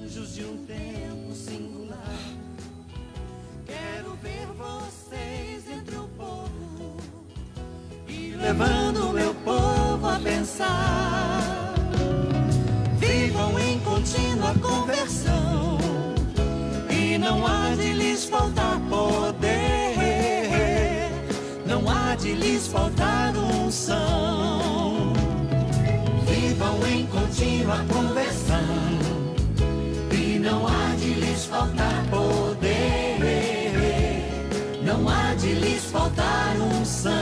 Anjos de um tempo singular, quero ver vocês entre o povo e levando meu povo a pensar. Vivam em contínua conversão e não há de lhes faltar poder, não há de lhes faltar unção. Vivam em contínua conversão e não há de lhes faltar poder, não há de lhes faltar unção.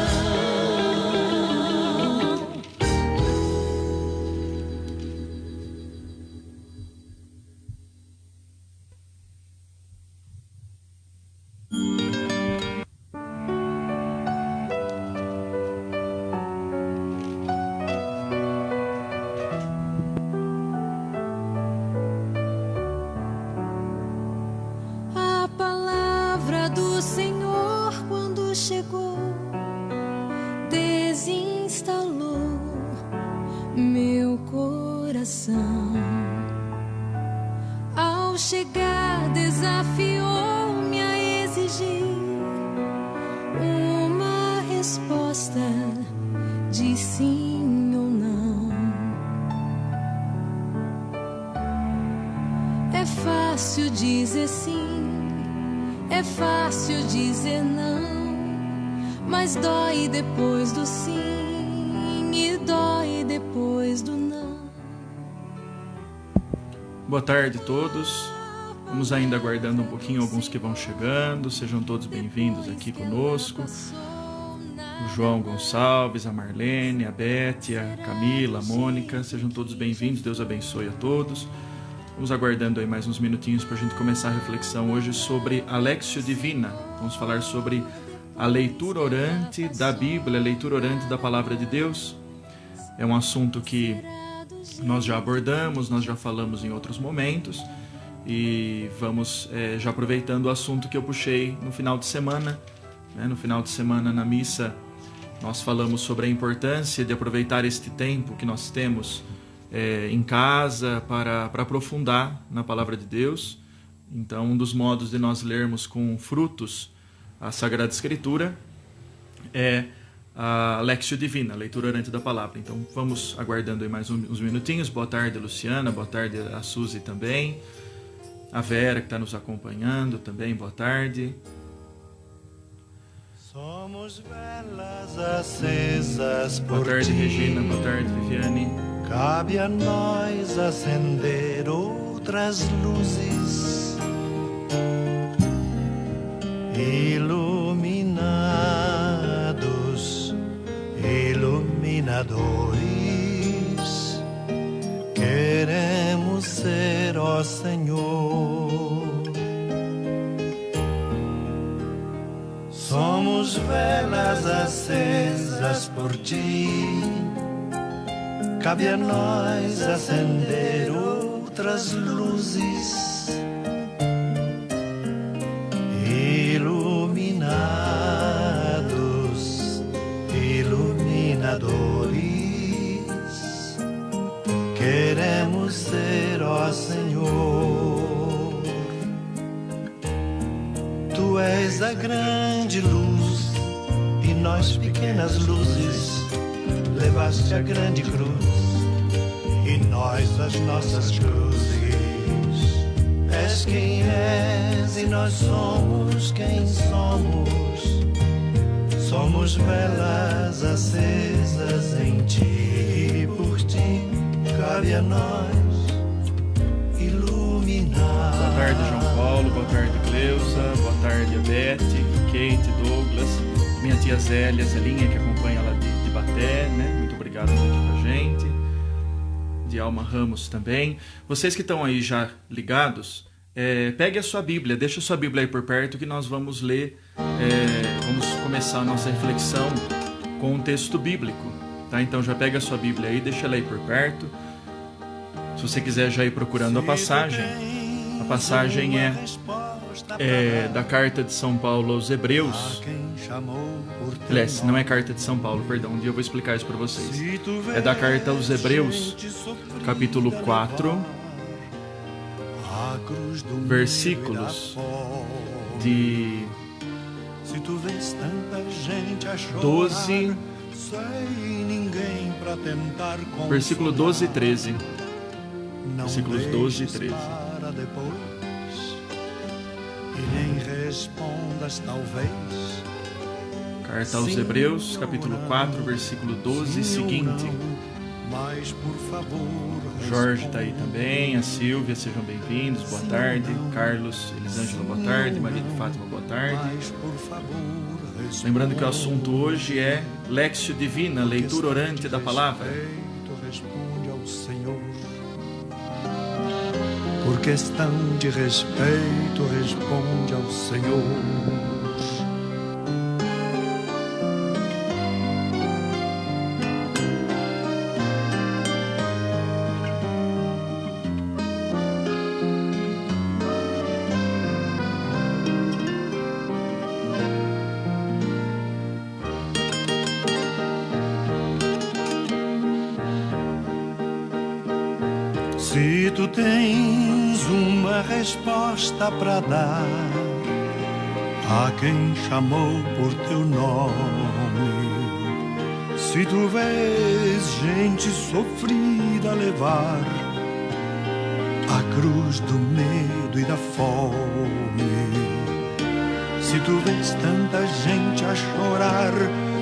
Chegou, desinstalou meu coração. Ao chegar, desafiou-me a exigir uma resposta de sim ou não. É fácil dizer sim, é fácil dizer não, mas dói depois do sim e dói depois do não. Boa tarde a todos. Vamos ainda aguardando um pouquinho alguns que vão chegando. Sejam todos bem-vindos aqui conosco. O João Gonçalves, a Marlene, a Bete, a Camila, a Mônica. Sejam todos bem-vindos. Deus abençoe a todos. Vamos aguardando aí mais uns minutinhos para a gente começar a reflexão hoje sobre a Lectio Divina. Vamos falar sobre a leitura orante da Bíblia, a leitura orante da Palavra de Deus. É um assunto que nós já abordamos, nós já falamos em outros momentos e vamos já aproveitando o assunto que eu puxei no final de semana. No final de semana, na missa, nós falamos sobre a importância de aproveitar este tempo que nós temos em casa para aprofundar na Palavra de Deus. Então, um dos modos de nós lermos com frutos a Sagrada Escritura é a Lectio Divina, a leitura orante da Palavra. Então vamos aguardando aí mais uns minutinhos. Boa tarde, Luciana, boa tarde a Suzy também, a Vera que está nos acompanhando também, boa tarde. Somos velas acesas por boa tarde, ti. Regina, boa tarde, Viviane. Cabe a nós acender outras luzes, iluminados, iluminadores, queremos ser, ó Senhor. Somos velas acesas por ti, cabe a nós acender outras luzes, iluminados, iluminadores, queremos ser, ó Senhor. Tu és a grande luz e nós pequenas luzes, levaste a grande cruz e nós as nossas cruzes. És quem és e nós somos quem somos. Somos velas acesas em ti, por ti cabe a nós iluminar. Boa tarde, João Paulo, boa tarde, Cleusa, boa tarde, a Beth, Kate, Douglas, minha tia Zélia, Zelinha, que acompanha lá de Baté, né? Muito obrigado por estar aqui com a gente. De Alma Ramos também. Vocês que estão aí já ligados, pegue a sua Bíblia, deixa a sua Bíblia aí por perto que nós vamos ler, vamos começar a nossa reflexão com um texto bíblico, tá? Então já pega a sua Bíblia aí, deixa ela aí por perto. Se você quiser já ir procurando a passagem é da carta de São Paulo aos Hebreus. Aliás, não é carta de São Paulo, perdão, um dia eu vou explicar isso para vocês. É da carta aos Hebreus, capítulo 4, versículos de Se tu vês tanta gente a chorar, 12, sem ninguém pra tentar consolar, versículo 12 e 13. não versículos 12 e deixes 13. para depois, e nem respondas talvez. Carta aos Hebreus, capítulo 4, versículo 12 e seguinte. Mas por favor, Jorge está aí também, a Silvia, sejam bem-vindos, boa tarde. Carlos, Elisângela, boa tarde. Maria de Fátima, boa tarde. mas por favor, Lembrando que o assunto hoje é Léxio Divina, leitura orante da palavra. responde ao Senhor. Por questão de respeito, responde ao Senhor. Se tu tens uma resposta para dar a quem chamou por teu nome, se tu vês gente sofrida levar a cruz do medo e da fome, se tu vês tanta gente a chorar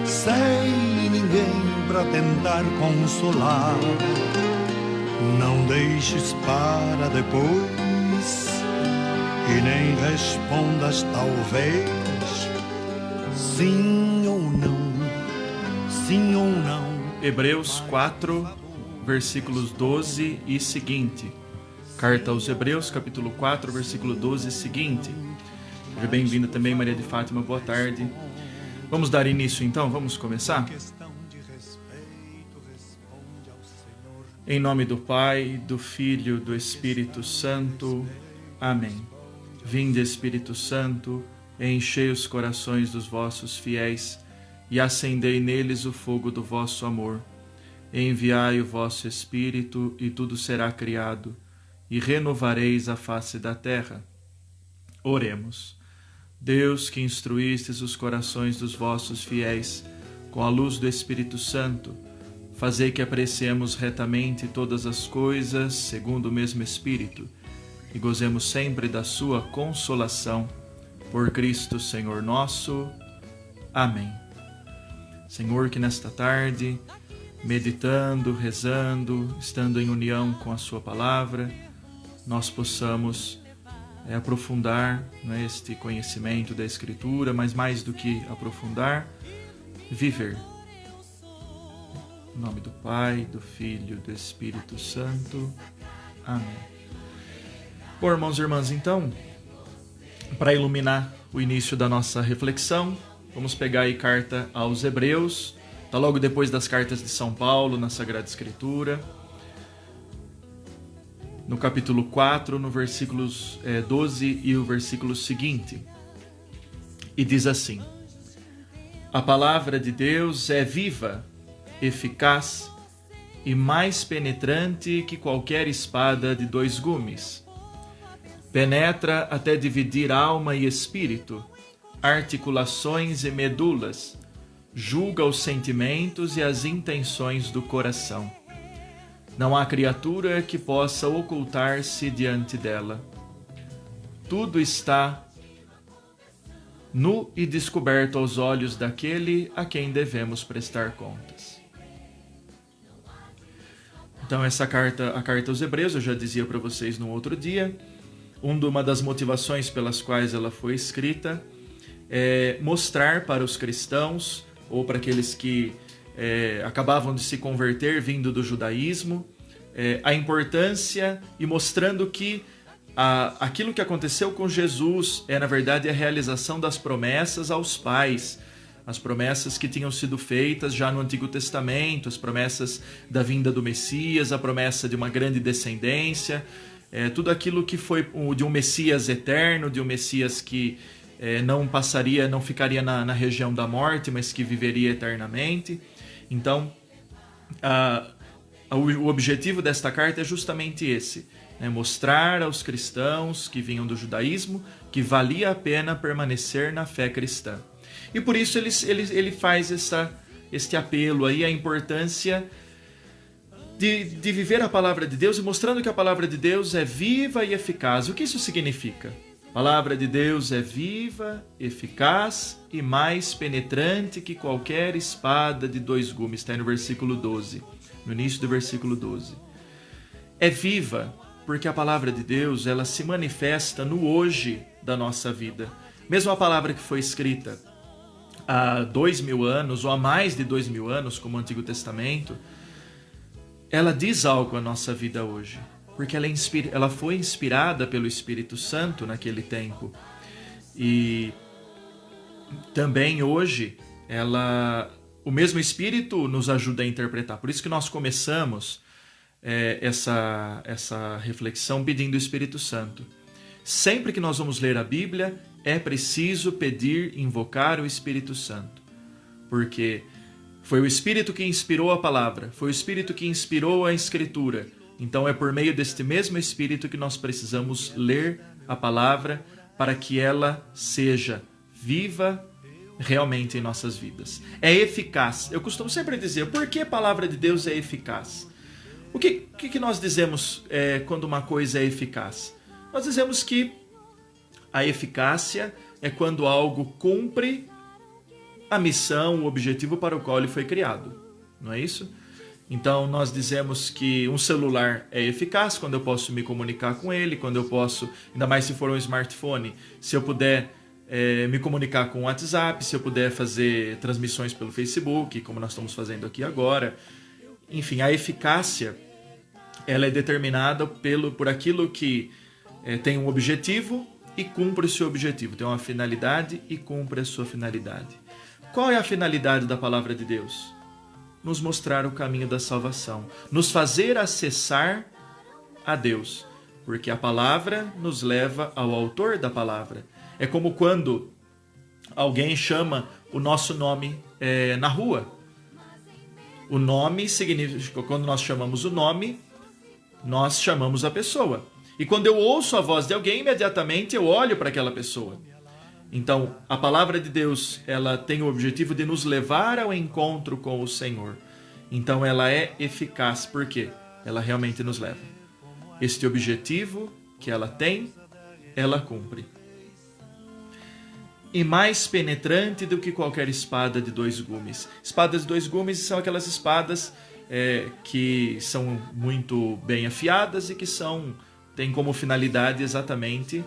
sem ninguém para tentar consolar, não deixes para depois e nem respondas talvez, sim ou não, sim ou não. Hebreus 4, versículos 12 e seguinte. Carta aos Hebreus, capítulo 4, versículo 12 e seguinte. Seja bem-vinda também, Maria de Fátima, boa tarde. Vamos dar início então, vamos começar? Em nome do Pai, do Filho, do Espírito Santo. Amém. Vinde, Espírito Santo, enchei os corações dos vossos fiéis e acendei neles o fogo do vosso amor. Enviai o vosso Espírito e tudo será criado, e renovareis a face da terra. Oremos. Deus, que instruístes os corações dos vossos fiéis com a luz do Espírito Santo, fazei que apreciemos retamente todas as coisas segundo o mesmo Espírito e gozemos sempre da sua consolação. Por Cristo, Senhor nosso. Amém. Senhor, que nesta tarde, meditando, rezando, estando em união com a sua palavra, nós possamos aprofundar este conhecimento da Escritura, mas mais do que aprofundar, viver. Em nome do Pai, do Filho e do Espírito Santo. Amém. Bom, irmãos e irmãs, então, para iluminar o início da nossa reflexão, vamos pegar aí carta aos Hebreus, está logo depois das cartas de São Paulo, na Sagrada Escritura, no capítulo 4, no versículos 12 e o versículo seguinte. E diz assim: a palavra de Deus é viva, eficaz e mais penetrante que qualquer espada de 2 gumes. Penetra até dividir alma e espírito, articulações e medulas, julga os sentimentos e as intenções do coração. Não há criatura que possa ocultar-se diante dela. Tudo está nu e descoberto aos olhos daquele a quem devemos prestar contas. Então essa carta, a carta aos Hebreus, eu já dizia para vocês no outro dia, uma das motivações pelas quais ela foi escrita é mostrar para os cristãos, ou para aqueles que acabavam de se converter vindo do judaísmo, a importância e mostrando que aquilo que aconteceu com Jesus é, na verdade, a realização das promessas aos pais, as promessas que tinham sido feitas já no Antigo Testamento, as promessas da vinda do Messias, a promessa de uma grande descendência, tudo aquilo que foi de um Messias eterno, de um Messias que não ficaria na região da morte, mas que viveria eternamente. Então, o objetivo desta carta é justamente esse, né? Mostrar aos cristãos que vinham do judaísmo que valia a pena permanecer na fé cristã. E por isso ele faz este apelo aí, a importância de viver a palavra de Deus e mostrando que a palavra de Deus é viva e eficaz. O que isso significa? A palavra de Deus é viva, eficaz e mais penetrante que qualquer espada de 2 gumes. Está aí no versículo 12, no início do versículo 12. É viva porque a palavra de Deus, ela se manifesta no hoje da nossa vida. Mesmo a palavra que foi escrita há 2000 anos ou há mais de 2000 anos, como o Antigo Testamento, ela diz algo à nossa vida hoje. Porque ela foi inspirada pelo Espírito Santo naquele tempo. E também hoje, o mesmo Espírito nos ajuda a interpretar. Por isso que nós começamos essa reflexão pedindo o Espírito Santo. Sempre que nós vamos ler a Bíblia, é preciso pedir, invocar o Espírito Santo. Porque foi o Espírito que inspirou a palavra, foi o Espírito que inspirou a Escritura. Então é por meio deste mesmo Espírito que nós precisamos ler a palavra para que ela seja viva realmente em nossas vidas. É eficaz. Eu costumo sempre dizer, por que a palavra de Deus é eficaz? O que nós dizemos quando uma coisa é eficaz? Nós dizemos que a eficácia é quando algo cumpre a missão, o objetivo para o qual ele foi criado. Não é isso? Então, nós dizemos que um celular é eficaz quando eu posso me comunicar com ele, quando eu posso, ainda mais se for um smartphone, se eu puder me comunicar com o WhatsApp, se eu puder fazer transmissões pelo Facebook, como nós estamos fazendo aqui agora. Enfim, a eficácia, ela é determinada por aquilo que tem um objetivo e cumpre o seu objetivo. Tem uma finalidade e cumpre a sua finalidade. Qual é a finalidade da palavra de Deus? Nos mostrar o caminho da salvação, nos fazer acessar a Deus, porque a palavra nos leva ao autor da palavra. É como quando alguém chama o nosso nome na rua. O nome significa, quando nós chamamos o nome, nós chamamos a pessoa. E quando eu ouço a voz de alguém, imediatamente eu olho para aquela pessoa. Então, a palavra de Deus, ela tem o objetivo de nos levar ao encontro com o Senhor. Então, ela é eficaz. Por quê? Ela realmente nos leva. Este objetivo que ela tem, ela cumpre. E mais penetrante do que qualquer espada de 2 gumes. Espadas de 2 gumes são aquelas espadas que são muito bem afiadas e que têm como finalidade exatamente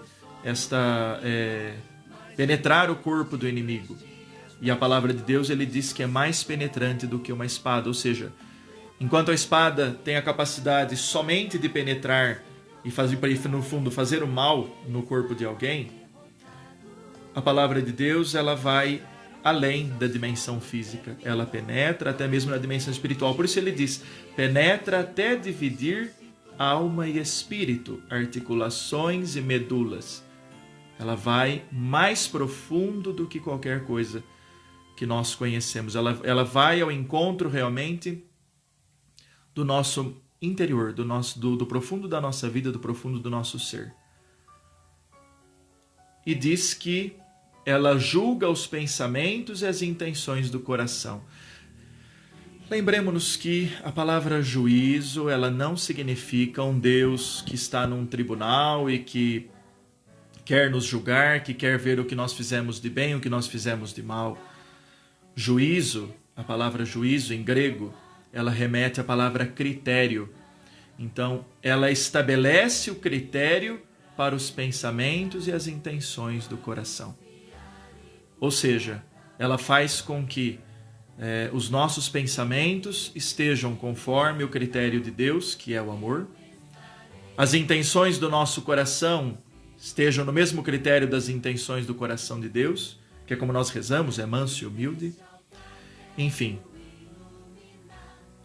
penetrar o corpo do inimigo. E a palavra de Deus, ele diz que é mais penetrante do que uma espada. Ou seja, enquanto a espada tem a capacidade somente de penetrar e no fundo, fazer o mal no corpo de alguém, a palavra de Deus, ela vai além da dimensão física. Ela penetra até mesmo na dimensão espiritual. Por isso ele diz, penetra até dividir alma e espírito, articulações e medulas. Ela vai mais profundo do que qualquer coisa que nós conhecemos. Ela vai ao encontro realmente do nosso interior, do profundo da nossa vida, do profundo do nosso ser. E diz que ela julga os pensamentos e as intenções do coração. Lembremos-nos que a palavra juízo, ela não significa um Deus que está num tribunal e que quer nos julgar, que quer ver o que nós fizemos de bem, o que nós fizemos de mal. Juízo, a palavra juízo em grego, ela remete à palavra critério. Então, ela estabelece o critério para os pensamentos e as intenções do coração. Ou seja, ela faz com que os nossos pensamentos estejam conforme o critério de Deus, que é o amor. As intenções do nosso coração estejam no mesmo critério das intenções do coração de Deus, que é como nós rezamos, é manso e humilde. Enfim,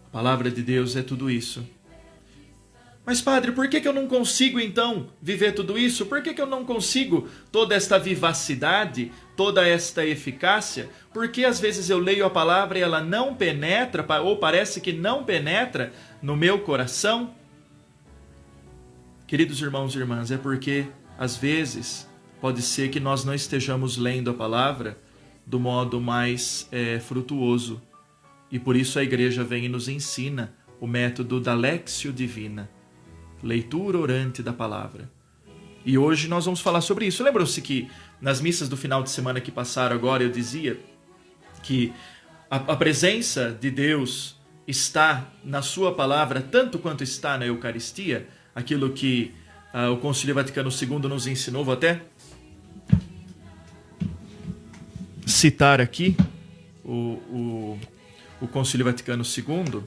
a palavra de Deus é tudo isso. Mas, padre, por que eu não consigo, então, viver tudo isso? Por que eu não consigo toda esta vivacidade, toda esta eficácia? Porque às vezes eu leio a palavra e ela não penetra, ou parece que não penetra no meu coração? Queridos irmãos e irmãs, é porque, às vezes, pode ser que nós não estejamos lendo a palavra do modo mais frutuoso. E por isso a igreja vem e nos ensina o método da Lectio Divina, leitura orante da palavra. E hoje nós vamos falar sobre isso. Lembram-se que nas missas do final de semana que passaram agora eu dizia que a presença de Deus está na sua palavra tanto quanto está na Eucaristia, aquilo que o Concílio Vaticano II nos ensinou. Vou até citar aqui o Concílio Vaticano II.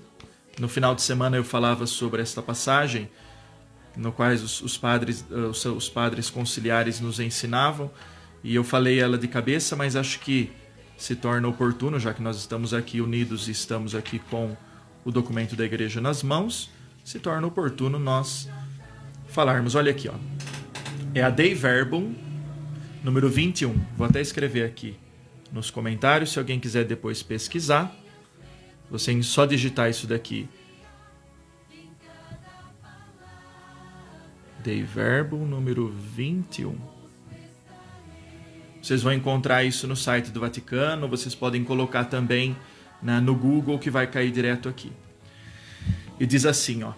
No final de semana eu falava sobre esta passagem, no qual os padres conciliares nos ensinavam, e eu falei ela de cabeça, mas acho que se torna oportuno, já que nós estamos aqui unidos e estamos aqui com o documento da igreja nas mãos, se torna oportuno nós falarmos. Olha aqui, ó. É a Dei Verbum, número 21. Vou até escrever aqui nos comentários, se alguém quiser depois pesquisar. Você só digitar isso daqui. Dei Verbum, número 21. Vocês vão encontrar isso no site do Vaticano. Vocês podem colocar também no Google, que vai cair direto aqui. E diz assim, ó.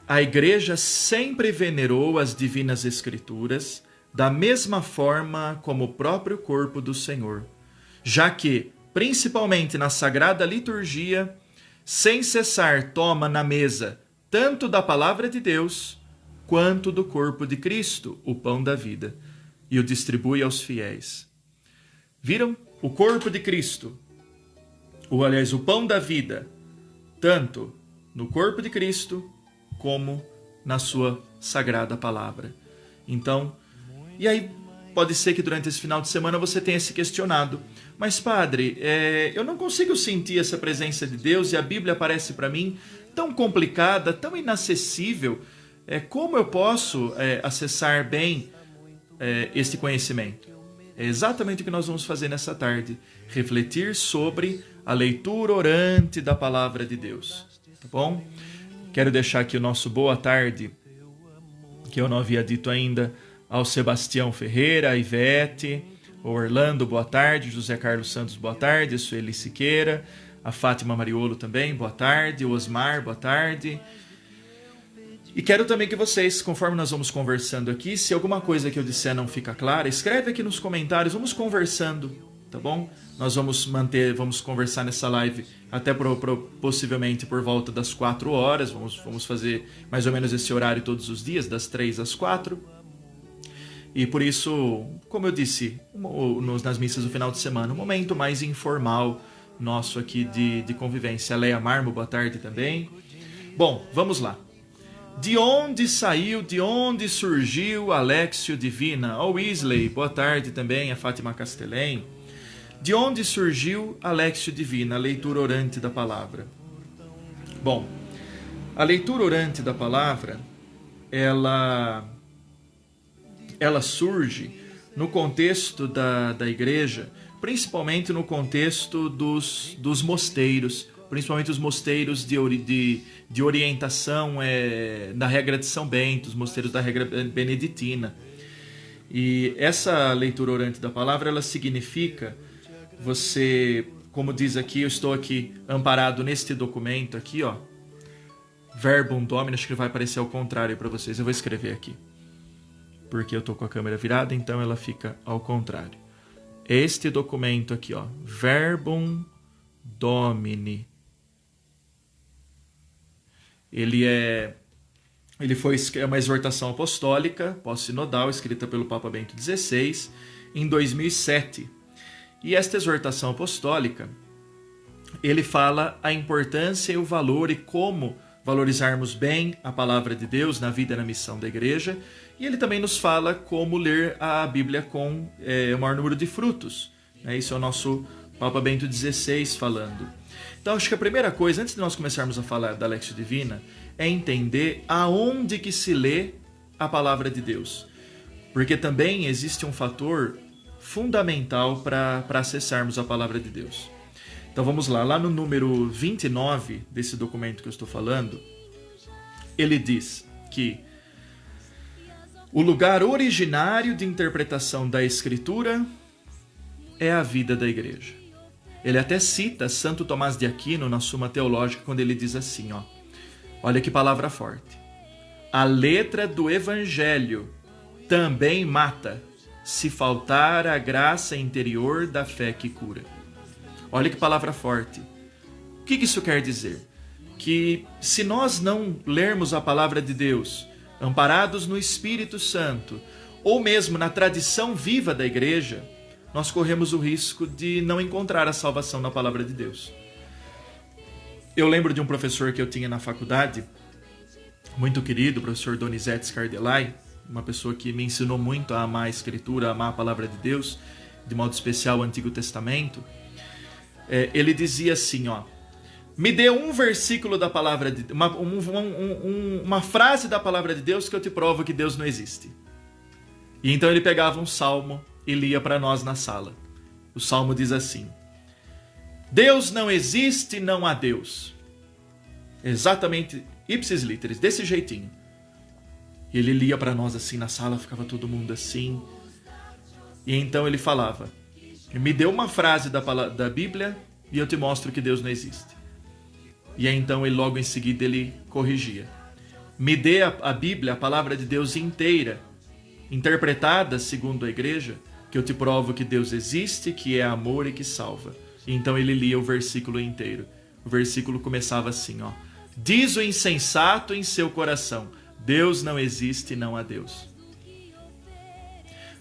A Igreja sempre venerou as Divinas Escrituras da mesma forma como o próprio corpo do Senhor, já que, principalmente na Sagrada Liturgia, sem cessar toma na mesa tanto da Palavra de Deus quanto do corpo de Cristo, o pão da vida, e o distribui aos fiéis. Viram? O corpo de Cristo, o pão da vida, tanto no corpo de Cristo como na sua sagrada palavra. Então, e aí pode ser que durante esse final de semana você tenha se questionado, mas padre, eu não consigo sentir essa presença de Deus e a Bíblia parece para mim tão complicada, tão inacessível. Como eu posso acessar bem este conhecimento? É exatamente o que nós vamos fazer nessa tarde, refletir sobre a leitura orante da palavra de Deus, tá bom? Quero deixar aqui o nosso boa tarde, que eu não havia dito ainda, ao Sebastião Ferreira, a Ivete, o Orlando, boa tarde, José Carlos Santos, boa tarde, a Sueli Siqueira, a Fátima Mariolo também, boa tarde, o Osmar, boa tarde. E quero também que vocês, conforme nós vamos conversando aqui, se alguma coisa que eu disser não fica clara, escreve aqui nos comentários, vamos conversando, tá bom? Nós vamos conversar nessa live até possivelmente por volta das 4 horas, vamos fazer mais ou menos esse horário todos os dias, das 3 às 4. E por isso, como eu disse, nas missas do final de semana, um momento mais informal nosso aqui de convivência. A Leia Marmo, boa tarde também. Bom, vamos lá. De onde saiu, de onde surgiu a Lectio Divina? O Weasley, boa tarde também, a Fátima Castelém. De onde surgiu a Lectio Divina, a leitura orante da palavra? Bom, a leitura orante da palavra, ela surge no contexto da igreja, principalmente no contexto dos mosteiros, principalmente os mosteiros de orientação da regra de São Bento, os mosteiros da regra beneditina. E essa leitura orante da palavra, ela significa você, como diz aqui, eu estou aqui amparado neste documento aqui, ó, Verbum Domini, acho que vai aparecer ao contrário para vocês, eu vou escrever aqui, porque eu estou com a câmera virada, então ela fica ao contrário. Este documento aqui, ó, Verbum Domini, ele foi uma exortação apostólica, pós-sinodal, escrita pelo Papa Bento XVI, em 2007. E esta exortação apostólica, ele fala a importância e o valor e como valorizarmos bem a palavra de Deus na vida e na missão da igreja. E ele também nos fala como ler a Bíblia com o maior número de frutos. Isso é o nosso Papa Bento XVI falando. Então, acho que a primeira coisa, antes de nós começarmos a falar da Lectio Divina, é entender aonde que se lê a palavra de Deus. Porque também existe um fator fundamental para acessarmos a palavra de Deus. Então vamos lá no número 29 desse documento que eu estou falando, ele diz que O lugar originário de interpretação da Escritura é a vida da igreja. Ele até cita Santo Tomás de Aquino na Suma Teológica, quando ele diz assim, ó, olha que palavra forte. A letra do Evangelho também mata, se faltar a graça interior da fé que cura. Olha que palavra forte. O que isso quer dizer? Que se nós não lermos a palavra de Deus, amparados no Espírito Santo, ou mesmo na tradição viva da igreja, nós corremos o risco de não encontrar a salvação na palavra de Deus. Eu lembro de um professor que eu tinha na faculdade, muito querido, o professor Donizete Scardelai, uma pessoa que me ensinou muito a amar a Escritura, a amar a palavra de Deus, de modo especial o Antigo Testamento. Ele dizia assim, ó, me dê um versículo da palavra de uma frase da palavra de Deus que eu te provo que Deus não existe. E então ele pegava um salmo e lia para nós na sala. O salmo diz assim: Deus não existe, não há Deus. Exatamente, ipsis literis, desse jeitinho. E ele lia para nós assim na sala, ficava todo mundo assim. E então ele falava: me dê uma frase da Bíblia e eu te mostro que Deus não existe. E aí, então ele logo em seguida ele corrigia: me dê a Bíblia, a palavra de Deus inteira, interpretada segundo a igreja, que eu te provo que Deus existe, que é amor e que salva. E então ele lia o versículo inteiro. O versículo começava assim, ó: diz o insensato em seu coração, Deus não existe, não há Deus.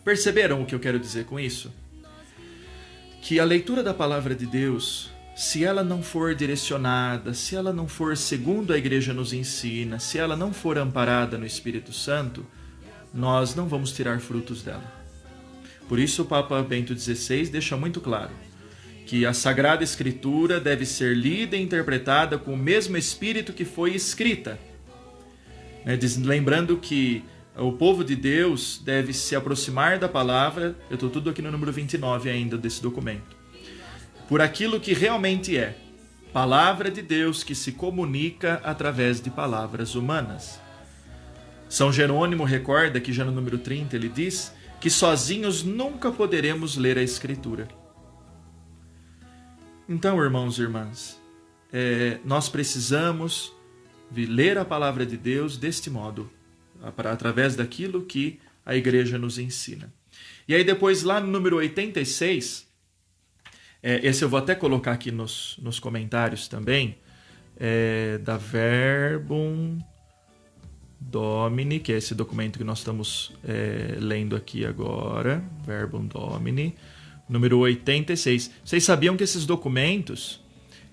Perceberam o que eu quero dizer com isso? Que a leitura da palavra de Deus, se ela não for direcionada, se ela não for segundo a igreja nos ensina, se ela não for amparada no Espírito Santo, nós não vamos tirar frutos dela. Por isso o Papa Bento XVI deixa muito claro que a Sagrada Escritura deve ser lida e interpretada com o mesmo espírito que foi escrita. Lembrando que o povo de Deus deve se aproximar da palavra, eu estou tudo aqui no número 29 ainda desse documento, por aquilo que realmente é, palavra de Deus que se comunica através de palavras humanas. São Jerônimo recorda que já no número 30 ele diz que sozinhos nunca poderemos ler a Escritura. Então, irmãos e irmãs, nós precisamos ler a palavra de Deus deste modo, através daquilo que a igreja nos ensina. E aí depois lá no número 86... esse eu vou até colocar aqui nos comentários também, da Verbum Domini, que é esse documento que nós estamos lendo aqui agora, Verbum Domini, número 86. Vocês sabiam que esses documentos,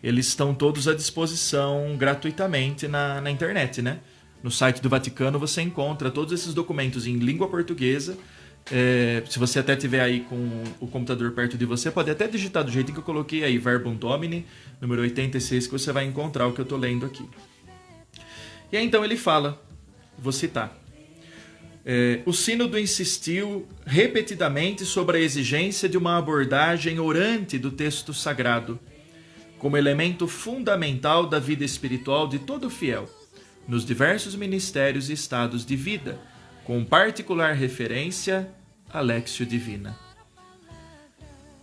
eles estão todos à disposição gratuitamente na internet, né? No site do Vaticano você encontra todos esses documentos em língua portuguesa. Se você até tiver aí com o computador perto de você, pode até digitar do jeito que eu coloquei aí, Verbum Domini, número 86, que você vai encontrar o que eu estou lendo aqui. E aí então ele fala, vou citar: o Sínodo insistiu repetidamente sobre a exigência de uma abordagem orante do texto sagrado, como elemento fundamental da vida espiritual de todo fiel, nos diversos ministérios e estados de vida, com particular referência à Lectio Divina.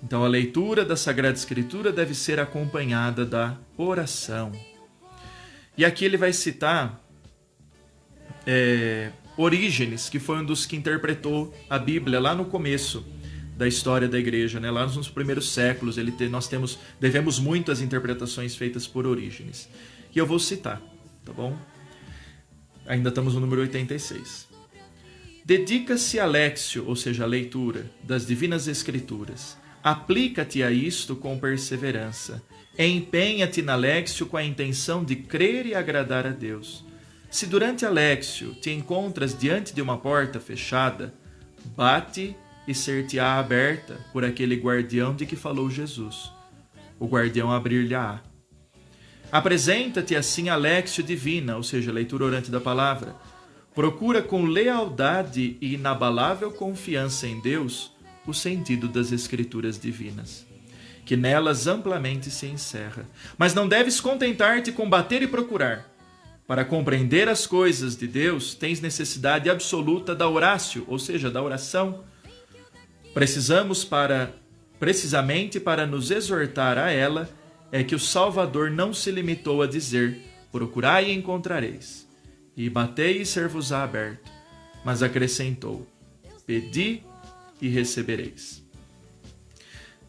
Então a leitura da Sagrada Escritura deve ser acompanhada da oração. E aqui ele vai citar Orígenes, que foi um dos que interpretou a Bíblia lá no começo da história da igreja, né? Lá nos primeiros séculos. Nós devemos muito às interpretações feitas por Orígenes. E eu vou citar, tá bom? Ainda estamos no número 86. Dedica-se a Lectio, ou seja, a leitura das Divinas Escrituras. Aplica-te a isto com perseverança. Empenha-te na Lectio com a intenção de crer e agradar a Deus. Se durante a Lectio te encontras diante de uma porta fechada, bate e ser-te-á aberta por aquele guardião de que falou Jesus. O guardião abrir-lhe-á. Apresenta-te assim a Lectio Divina, ou seja, a leitura orante da palavra. Procura com lealdade e inabalável confiança em Deus o sentido das Escrituras divinas, que nelas amplamente se encerra. Mas não deves contentar-te com bater e procurar. para compreender as coisas de Deus, tens necessidade absoluta da orácio, ou seja, da oração. Precisamente para nos exortar a ela, é que o Salvador não se limitou a dizer: procurai e encontrareis, e batei e ser-vos-á aberto, mas acrescentou: pedi e recebereis.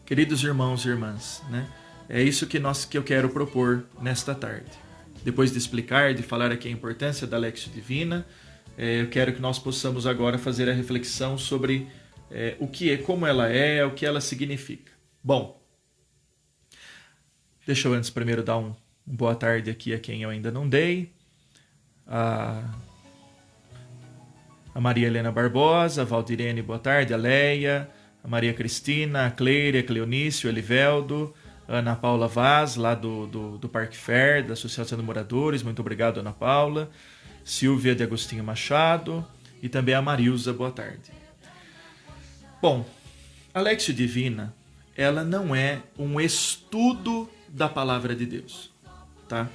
Queridos irmãos e irmãs, né? É isso que eu quero propor nesta tarde. Depois de explicar, de falar aqui a importância da Lectio Divina, eu quero que nós possamos agora fazer a reflexão sobre o que é, como ela é, o que ela significa. Bom, deixa eu antes primeiro dar um boa tarde aqui a quem eu ainda não dei. A Maria Helena Barbosa, a Valdirene, boa tarde, a Leia, a Maria Cristina, a Cleire, a Cleonício, o Eliveldo, a Ana Paula Vaz, lá do Parque Fair, da Associação de Moradores, muito obrigado, Ana Paula, Silvia de Agostinho Machado e também a Marilza, boa tarde. Bom, a Lectio Divina, ela não é um estudo da Palavra de Deus, tá?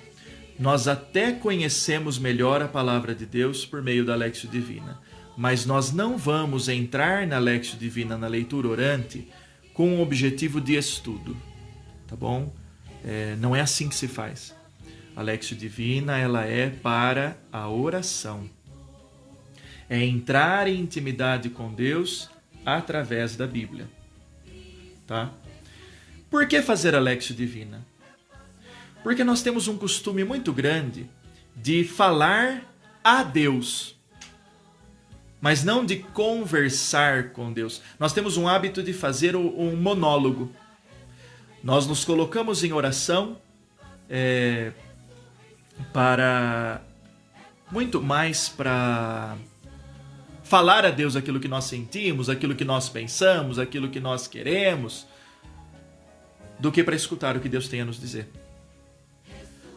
Nós até conhecemos melhor a Palavra de Deus por meio da Lectio Divina, mas nós não vamos entrar na Lectio Divina, na leitura orante, com o objetivo de estudo, tá bom? Não é assim que se faz. A Lectio Divina, ela é para a oração. É entrar em intimidade com Deus através da Bíblia, tá? Por que fazer a Lectio Divina? Porque nós temos um costume muito grande de falar a Deus, mas não de conversar com Deus. Nós temos um hábito de fazer um monólogo. Nós nos colocamos em oração muito mais para falar a Deus aquilo que nós sentimos, aquilo que nós pensamos, aquilo que nós queremos, do que para escutar o que Deus tem a nos dizer.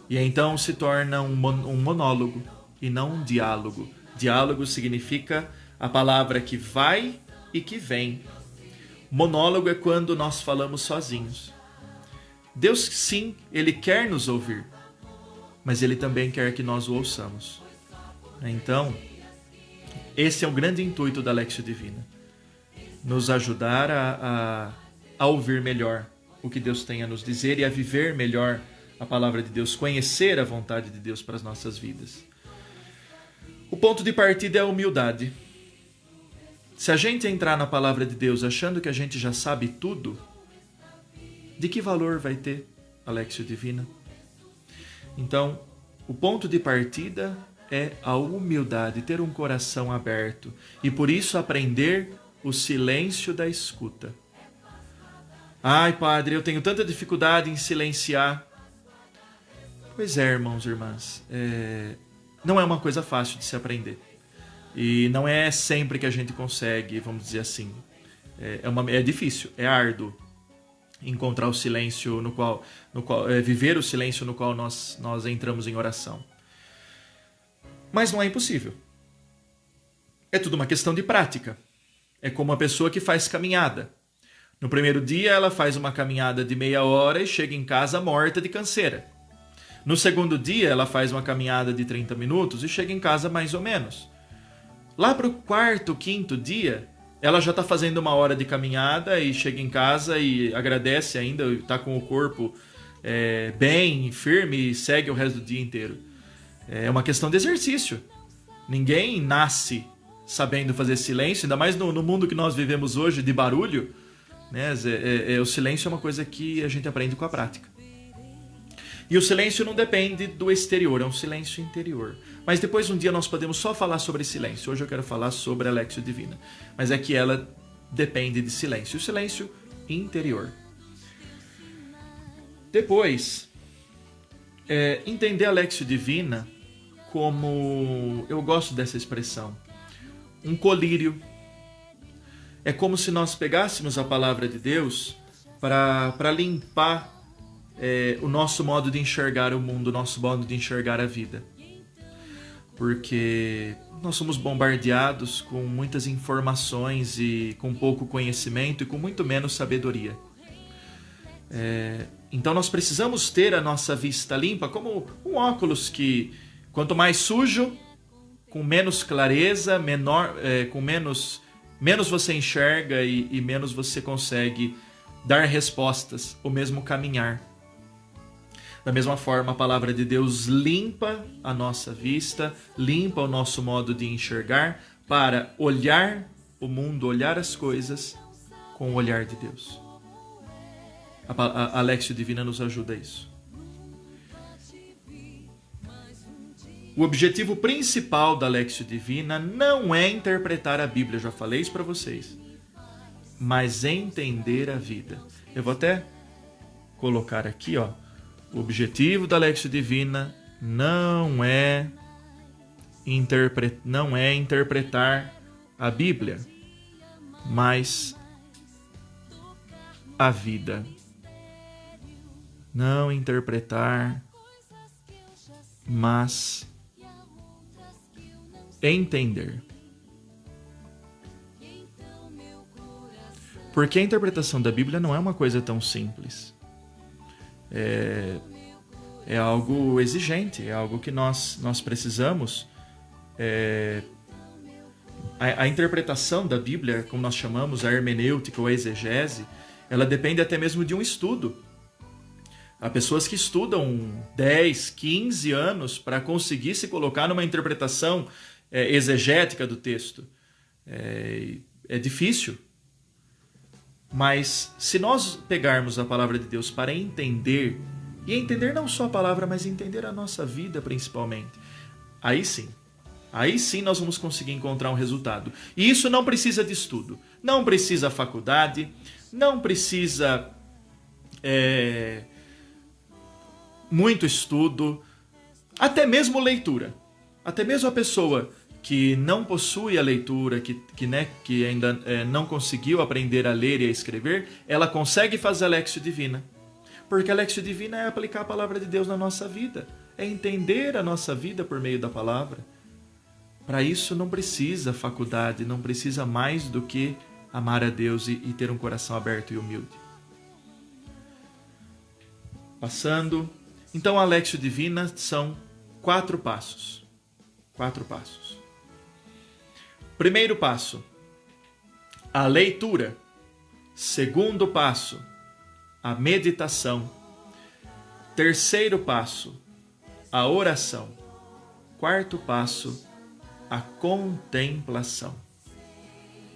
E então se torna um monólogo e não um diálogo. Diálogo significa a palavra que vai e que vem. Monólogo é quando nós falamos sozinhos. Deus, sim, Ele quer nos ouvir, mas Ele também quer que nós o ouçamos. Então, esse é o grande intuito da Lectio Divina. Nos ajudar a ouvir melhor o que Deus tem a nos dizer e a viver melhor a palavra de Deus, conhecer a vontade de Deus para as nossas vidas. O ponto de partida é a humildade. Se a gente entrar na palavra de Deus achando que a gente já sabe tudo, de que valor vai ter a Lectio Divina? Então, o ponto de partida é a humildade, ter um coração aberto e por isso aprender o silêncio da escuta. Ai, padre, eu tenho tanta dificuldade em silenciar. Pois é, irmãos e irmãs, não é uma coisa fácil de se aprender. E não é sempre que a gente consegue, vamos dizer assim. É difícil, é árduo encontrar o silêncio viver o silêncio no qual nós entramos em oração. Mas não é impossível. É tudo uma questão de prática. É como uma pessoa que faz caminhada. No primeiro dia ela faz uma caminhada de meia hora e chega em casa morta de canseira. No segundo dia ela faz uma caminhada de 30 minutos e chega em casa mais ou menos. Lá para o quarto, quinto dia, ela já está fazendo 1 hora de caminhada e chega em casa e agradece ainda, está com o corpo bem, firme e segue o resto do dia inteiro. É uma questão de exercício. Ninguém nasce sabendo fazer silêncio, ainda mais no mundo que nós vivemos hoje de barulho, né? O silêncio é uma coisa que a gente aprende com a prática. E o silêncio não depende do exterior, é um silêncio interior. Mas depois um dia nós podemos só falar sobre silêncio. Hoje eu quero falar sobre a Lectio Divina. Mas é que ela depende de silêncio. O silêncio interior. Depois, entender a Lectio Divina como... Eu gosto dessa expressão. Um colírio. É como se nós pegássemos a palavra de Deus para limpar o nosso modo de enxergar o mundo, o nosso modo de enxergar a vida. Porque nós somos bombardeados com muitas informações e com pouco conhecimento e com muito menos sabedoria. Então nós precisamos ter a nossa vista limpa, como um óculos que Quanto mais sujo, com menos clareza, com menos você enxerga e menos você consegue dar respostas, ou mesmo caminhar. Da mesma forma, a palavra de Deus limpa a nossa vista, limpa o nosso modo de enxergar, para olhar o mundo, olhar as coisas com o olhar de Deus. A Lexio Divina nos ajuda a isso. O objetivo principal da Lexio Divina não é interpretar a Bíblia, já falei isso para vocês, mas entender a vida. Eu vou até colocar aqui, ó, o objetivo da Lexio Divina não é interpretar a Bíblia, mas a vida. Não interpretar, mas entender. Porque a interpretação da Bíblia não é uma coisa tão simples. É algo exigente, é algo que nós precisamos. A interpretação da Bíblia, como nós chamamos, a hermenêutica ou a exegese, ela depende até mesmo de um estudo. Há pessoas que estudam 10, 15 anos para conseguir se colocar numa interpretação exegética do texto. É difícil. Mas se nós pegarmos a palavra de Deus para entender, e entender não só a palavra, mas entender a nossa vida principalmente, aí sim nós vamos conseguir encontrar um resultado. E isso não precisa de estudo, não precisa faculdade, não precisa muito estudo, até mesmo leitura. Até mesmo a pessoa que não possui a leitura, que ainda não conseguiu aprender a ler e a escrever, ela consegue fazer a Lexio Divina. Porque a Lexio Divina é aplicar a palavra de Deus na nossa vida, é entender a nossa vida por meio da palavra. Para isso não precisa faculdade, não precisa mais do que amar a Deus e ter um coração aberto e humilde. Passando, então a Lexio Divina são 4 passos. 4 passos. Primeiro passo, a leitura. Segundo passo, a meditação. Terceiro passo, a oração. Quarto passo, a contemplação.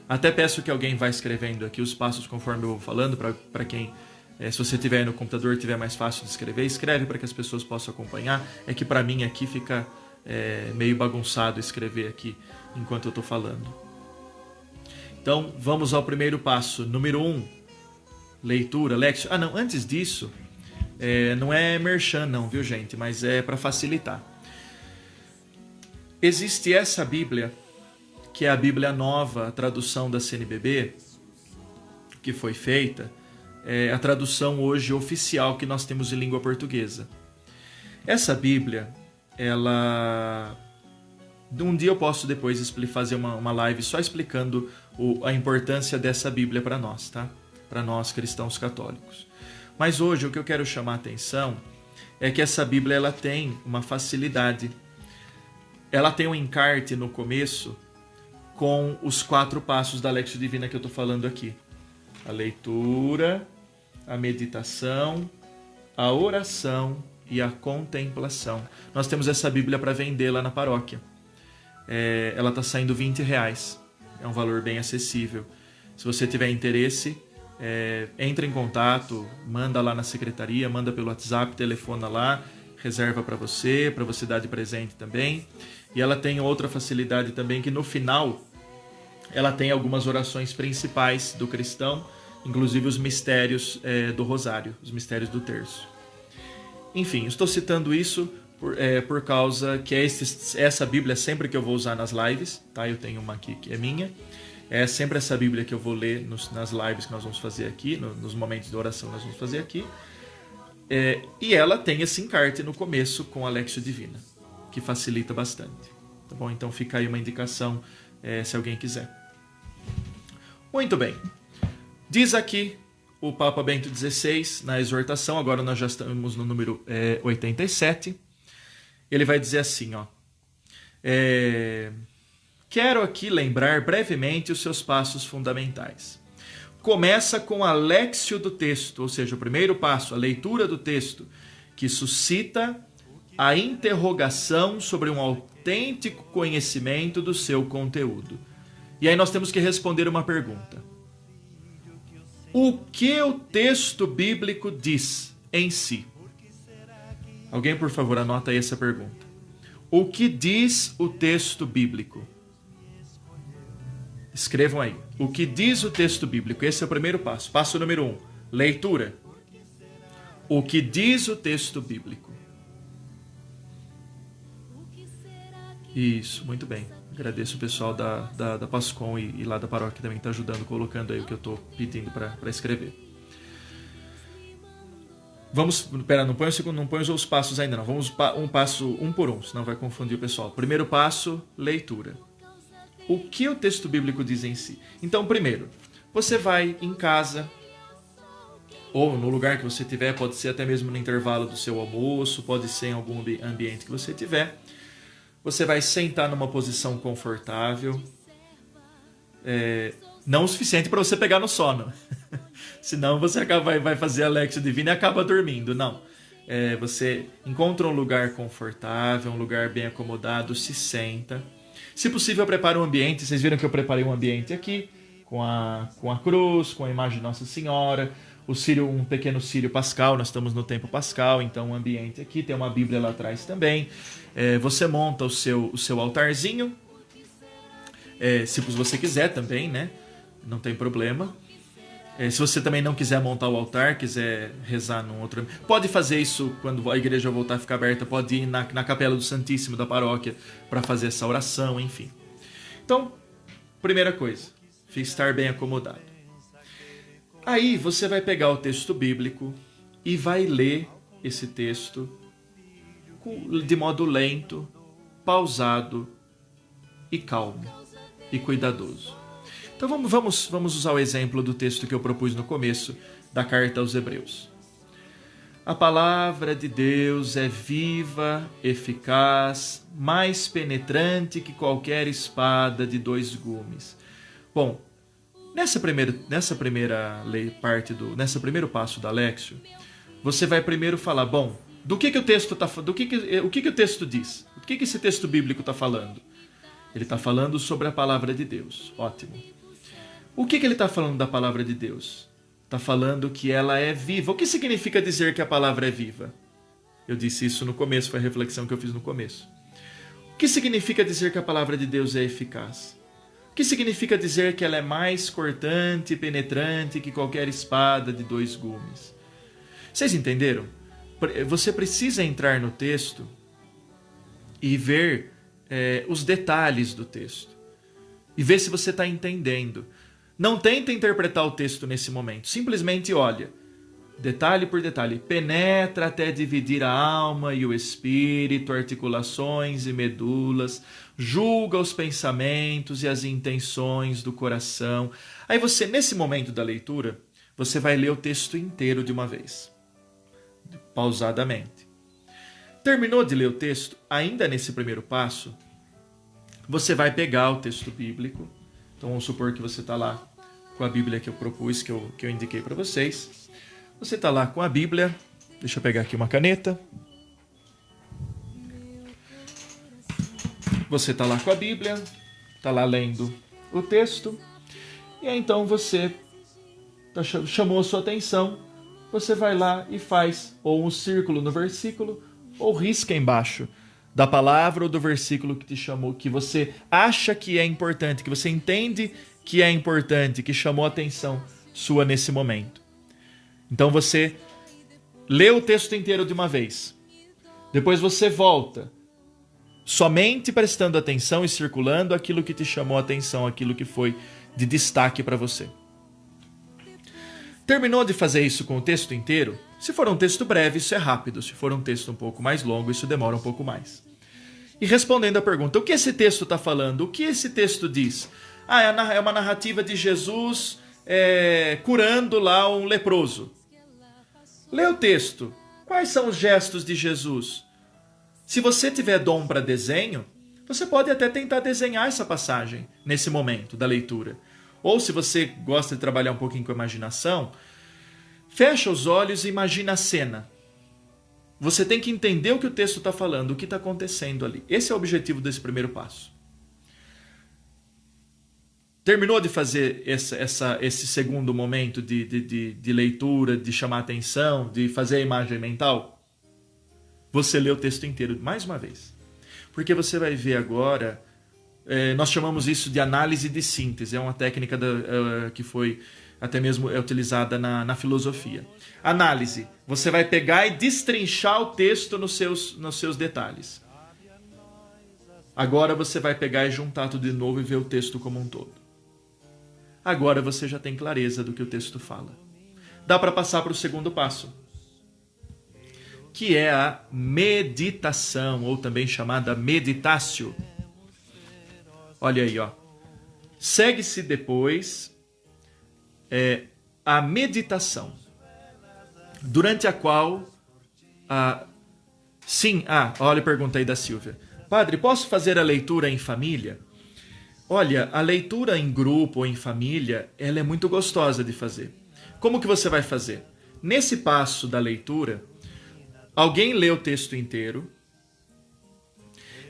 Até peço que alguém vá escrevendo aqui os passos conforme eu vou falando, para quem, se você tiver aí no computador, tiver mais fácil de escrever, escreve para que as pessoas possam acompanhar. É que para mim aqui fica meio bagunçado escrever aqui enquanto eu estou falando. Então, vamos ao primeiro passo. Número 1, leitura, Lexio. Não, antes disso, não é merchan não, viu gente? Mas é para facilitar. Existe essa Bíblia, que é a Bíblia Nova, a tradução da CNBB, que foi feita, a tradução hoje oficial que nós temos em língua portuguesa. Essa Bíblia, ela... Um dia eu posso depois fazer uma live só explicando a importância dessa Bíblia para nós, tá? Para nós cristãos católicos. Mas hoje o que eu quero chamar a atenção é que essa Bíblia ela tem uma facilidade. Ela tem um encarte no começo com os 4 passos da Lexio Divina que eu estou falando aqui. A leitura, a meditação, a oração e a contemplação. Nós temos essa Bíblia para vender lá na paróquia. Ela está saindo R$20. É um valor bem acessível. Se você tiver interesse, entre em contato, manda lá na secretaria, manda pelo WhatsApp, telefona lá, reserva para você dar de presente também. E ela tem outra facilidade também, que no final ela tem algumas orações principais do cristão, inclusive os mistérios do rosário, os mistérios do terço. Enfim, estou citando isso por causa que essa Bíblia sempre que eu vou usar nas lives, tá? Eu tenho uma aqui que é minha. É sempre essa Bíblia que eu vou ler nas lives que nós vamos fazer aqui, nos momentos de oração que nós vamos fazer aqui. E ela tem esse encarte no começo com a Lexio Divina, que facilita bastante. Tá bom? Então fica aí uma indicação se alguém quiser. Muito bem. Diz aqui o Papa Bento XVI na exortação, agora nós já estamos no número 87. ele vai dizer assim, ó. Quero aqui lembrar brevemente os seus passos fundamentais. Começa com a léxio do texto, ou seja, o primeiro passo, a leitura do texto, que suscita a interrogação sobre um autêntico conhecimento do seu conteúdo. E aí nós temos que responder uma pergunta. O que o texto bíblico diz em si? Alguém, por favor, anota aí essa pergunta. O que diz o texto bíblico? Escrevam aí. O que diz o texto bíblico? Esse é o primeiro passo. Passo número 1. Leitura. O que diz o texto bíblico? Isso, muito bem. Agradeço o pessoal da Pascom e lá da paróquia também está ajudando, colocando aí o que eu estou pedindo para escrever. Vamos, não põe os passos ainda não. Vamos um passo um por um, senão vai confundir o pessoal. Primeiro passo, leitura. O que o texto bíblico diz em si? Então, primeiro, você vai em casa, ou no lugar que você tiver, pode ser até mesmo no intervalo do seu almoço, pode ser em algum ambiente que você tiver. Você vai sentar numa posição confortável, não o suficiente para você pegar no sono. Senão você vai fazer a Léxio Divina e acaba dormindo. Não. Você encontra um lugar confortável, um lugar bem acomodado, se senta. Se possível, prepara um ambiente. Vocês viram que eu preparei um ambiente aqui, com a cruz, com a imagem de Nossa Senhora, um pequeno círio pascal. Nós estamos no tempo pascal, então um ambiente aqui, tem uma Bíblia lá atrás também. Você monta o seu altarzinho, se você quiser também, né? Não tem problema. Se você também não quiser montar o altar, quiser rezar num outro... Pode fazer isso quando a igreja voltar a ficar aberta, pode ir na Capela do Santíssimo da paróquia para fazer essa oração, enfim. Então, primeira coisa, estar bem acomodado. Aí você vai pegar o texto bíblico e vai ler esse texto de modo lento, pausado e calmo e cuidadoso. Então vamos usar o exemplo do texto que eu propus no começo da carta aos Hebreus. A palavra de Deus é viva, eficaz, mais penetrante que qualquer espada de 2 gumes. Bom, nesse primeiro passo da Léxio, você vai primeiro falar, bom, do que o texto o que o texto diz? O que esse texto bíblico está falando? Ele está falando sobre a palavra de Deus. Ótimo. O que ele está falando da palavra de Deus? Está falando que ela é viva. O que significa dizer que a palavra é viva? Eu disse isso no começo, foi a reflexão que eu fiz no começo. O que significa dizer que a palavra de Deus é eficaz? O que significa dizer que ela é mais cortante e penetrante que qualquer espada de 2 gumes? Vocês entenderam? Você precisa entrar no texto e ver os detalhes do texto. E ver se você está entendendo. Não tenta interpretar o texto nesse momento. Simplesmente olha, detalhe por detalhe. Penetra até dividir a alma e o espírito, articulações e medulas. Julga os pensamentos e as intenções do coração. Aí você, nesse momento da leitura, você vai ler o texto inteiro de uma vez. Pausadamente. Terminou de ler o texto, ainda nesse primeiro passo, você vai pegar o texto bíblico. Então vamos supor que você está lá com a Bíblia que eu propus, que eu indiquei para vocês. Você está lá com a Bíblia. Deixa eu pegar aqui uma caneta. Você está lá com a Bíblia, está lá lendo o texto. E aí então você chamou a sua atenção. Você vai lá e faz ou um círculo no versículo, ou risca embaixo da palavra ou do versículo que te chamou, que você acha que é importante, que você entende que é importante, que chamou a atenção sua nesse momento. Então você lê o texto inteiro de uma vez. Depois você volta, somente prestando atenção e circulando aquilo que te chamou a atenção, aquilo que foi de destaque para você. Terminou de fazer isso com o texto inteiro? Se for um texto breve, isso é rápido. Se for um texto um pouco mais longo, isso demora um pouco mais. E respondendo à pergunta, o que esse texto está falando? O que esse texto diz? É uma narrativa de Jesus curando lá um leproso. Lê o texto. Quais são os gestos de Jesus? Se você tiver dom para desenho, você pode até tentar desenhar essa passagem nesse momento da leitura. Ou se você gosta de trabalhar um pouquinho com a imaginação, fecha os olhos e imagina a cena. Você tem que entender o que o texto está falando, o que está acontecendo ali. Esse é o objetivo desse primeiro passo. Terminou de fazer esse segundo momento de leitura, de chamar atenção, de fazer a imagem mental? Você lê o texto inteiro mais uma vez. Porque você vai ver agora, nós chamamos isso de análise de síntese, é uma técnica que foi até mesmo utilizada na filosofia. Análise, você vai pegar e destrinchar o texto nos seus detalhes. Agora você vai pegar e juntar tudo de novo e ver o texto como um todo. Agora você já tem clareza do que o texto fala. Dá para passar para o segundo passo, que é a meditação, ou também chamada meditatio. Olha aí, ó. Segue-se depois a meditação, durante a qual olha a pergunta aí da Silvia. Padre, posso fazer a leitura em família? Olha, a leitura em grupo ou em família, ela é muito gostosa de fazer. Como que você vai fazer? Nesse passo da leitura, alguém lê o texto inteiro,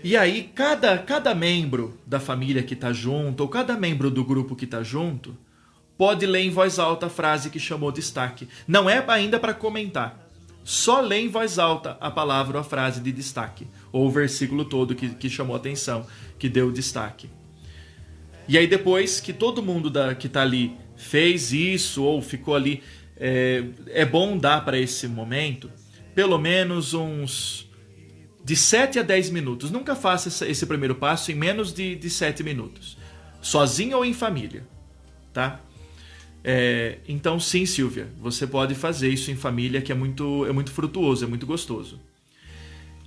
e aí cada membro da família que está junto, ou cada membro do grupo que está junto, pode ler em voz alta a frase que chamou destaque. Não é ainda para comentar. Só lê em voz alta a palavra ou a frase de destaque, ou o versículo todo que chamou atenção, que deu destaque. E aí depois que todo mundo que está ali fez isso, ou ficou ali, é bom dar para esse momento pelo menos uns de 7 a 10 minutos. Nunca faça esse primeiro passo em menos de 7 minutos. Sozinho ou em família. Tá? Então sim, Silvia, você pode fazer isso em família, que é muito frutuoso, é muito gostoso.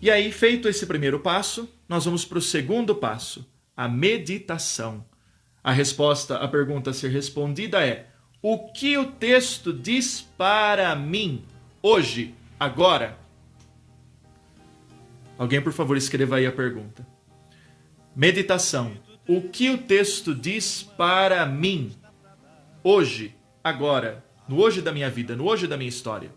E aí, feito esse primeiro passo, nós vamos para o segundo passo, a meditação. A pergunta a ser respondida é: o que o texto diz para mim hoje, agora? Alguém, por favor, escreva aí a pergunta. Meditação. O que o texto diz para mim hoje, agora, no hoje da minha vida, no hoje da minha história?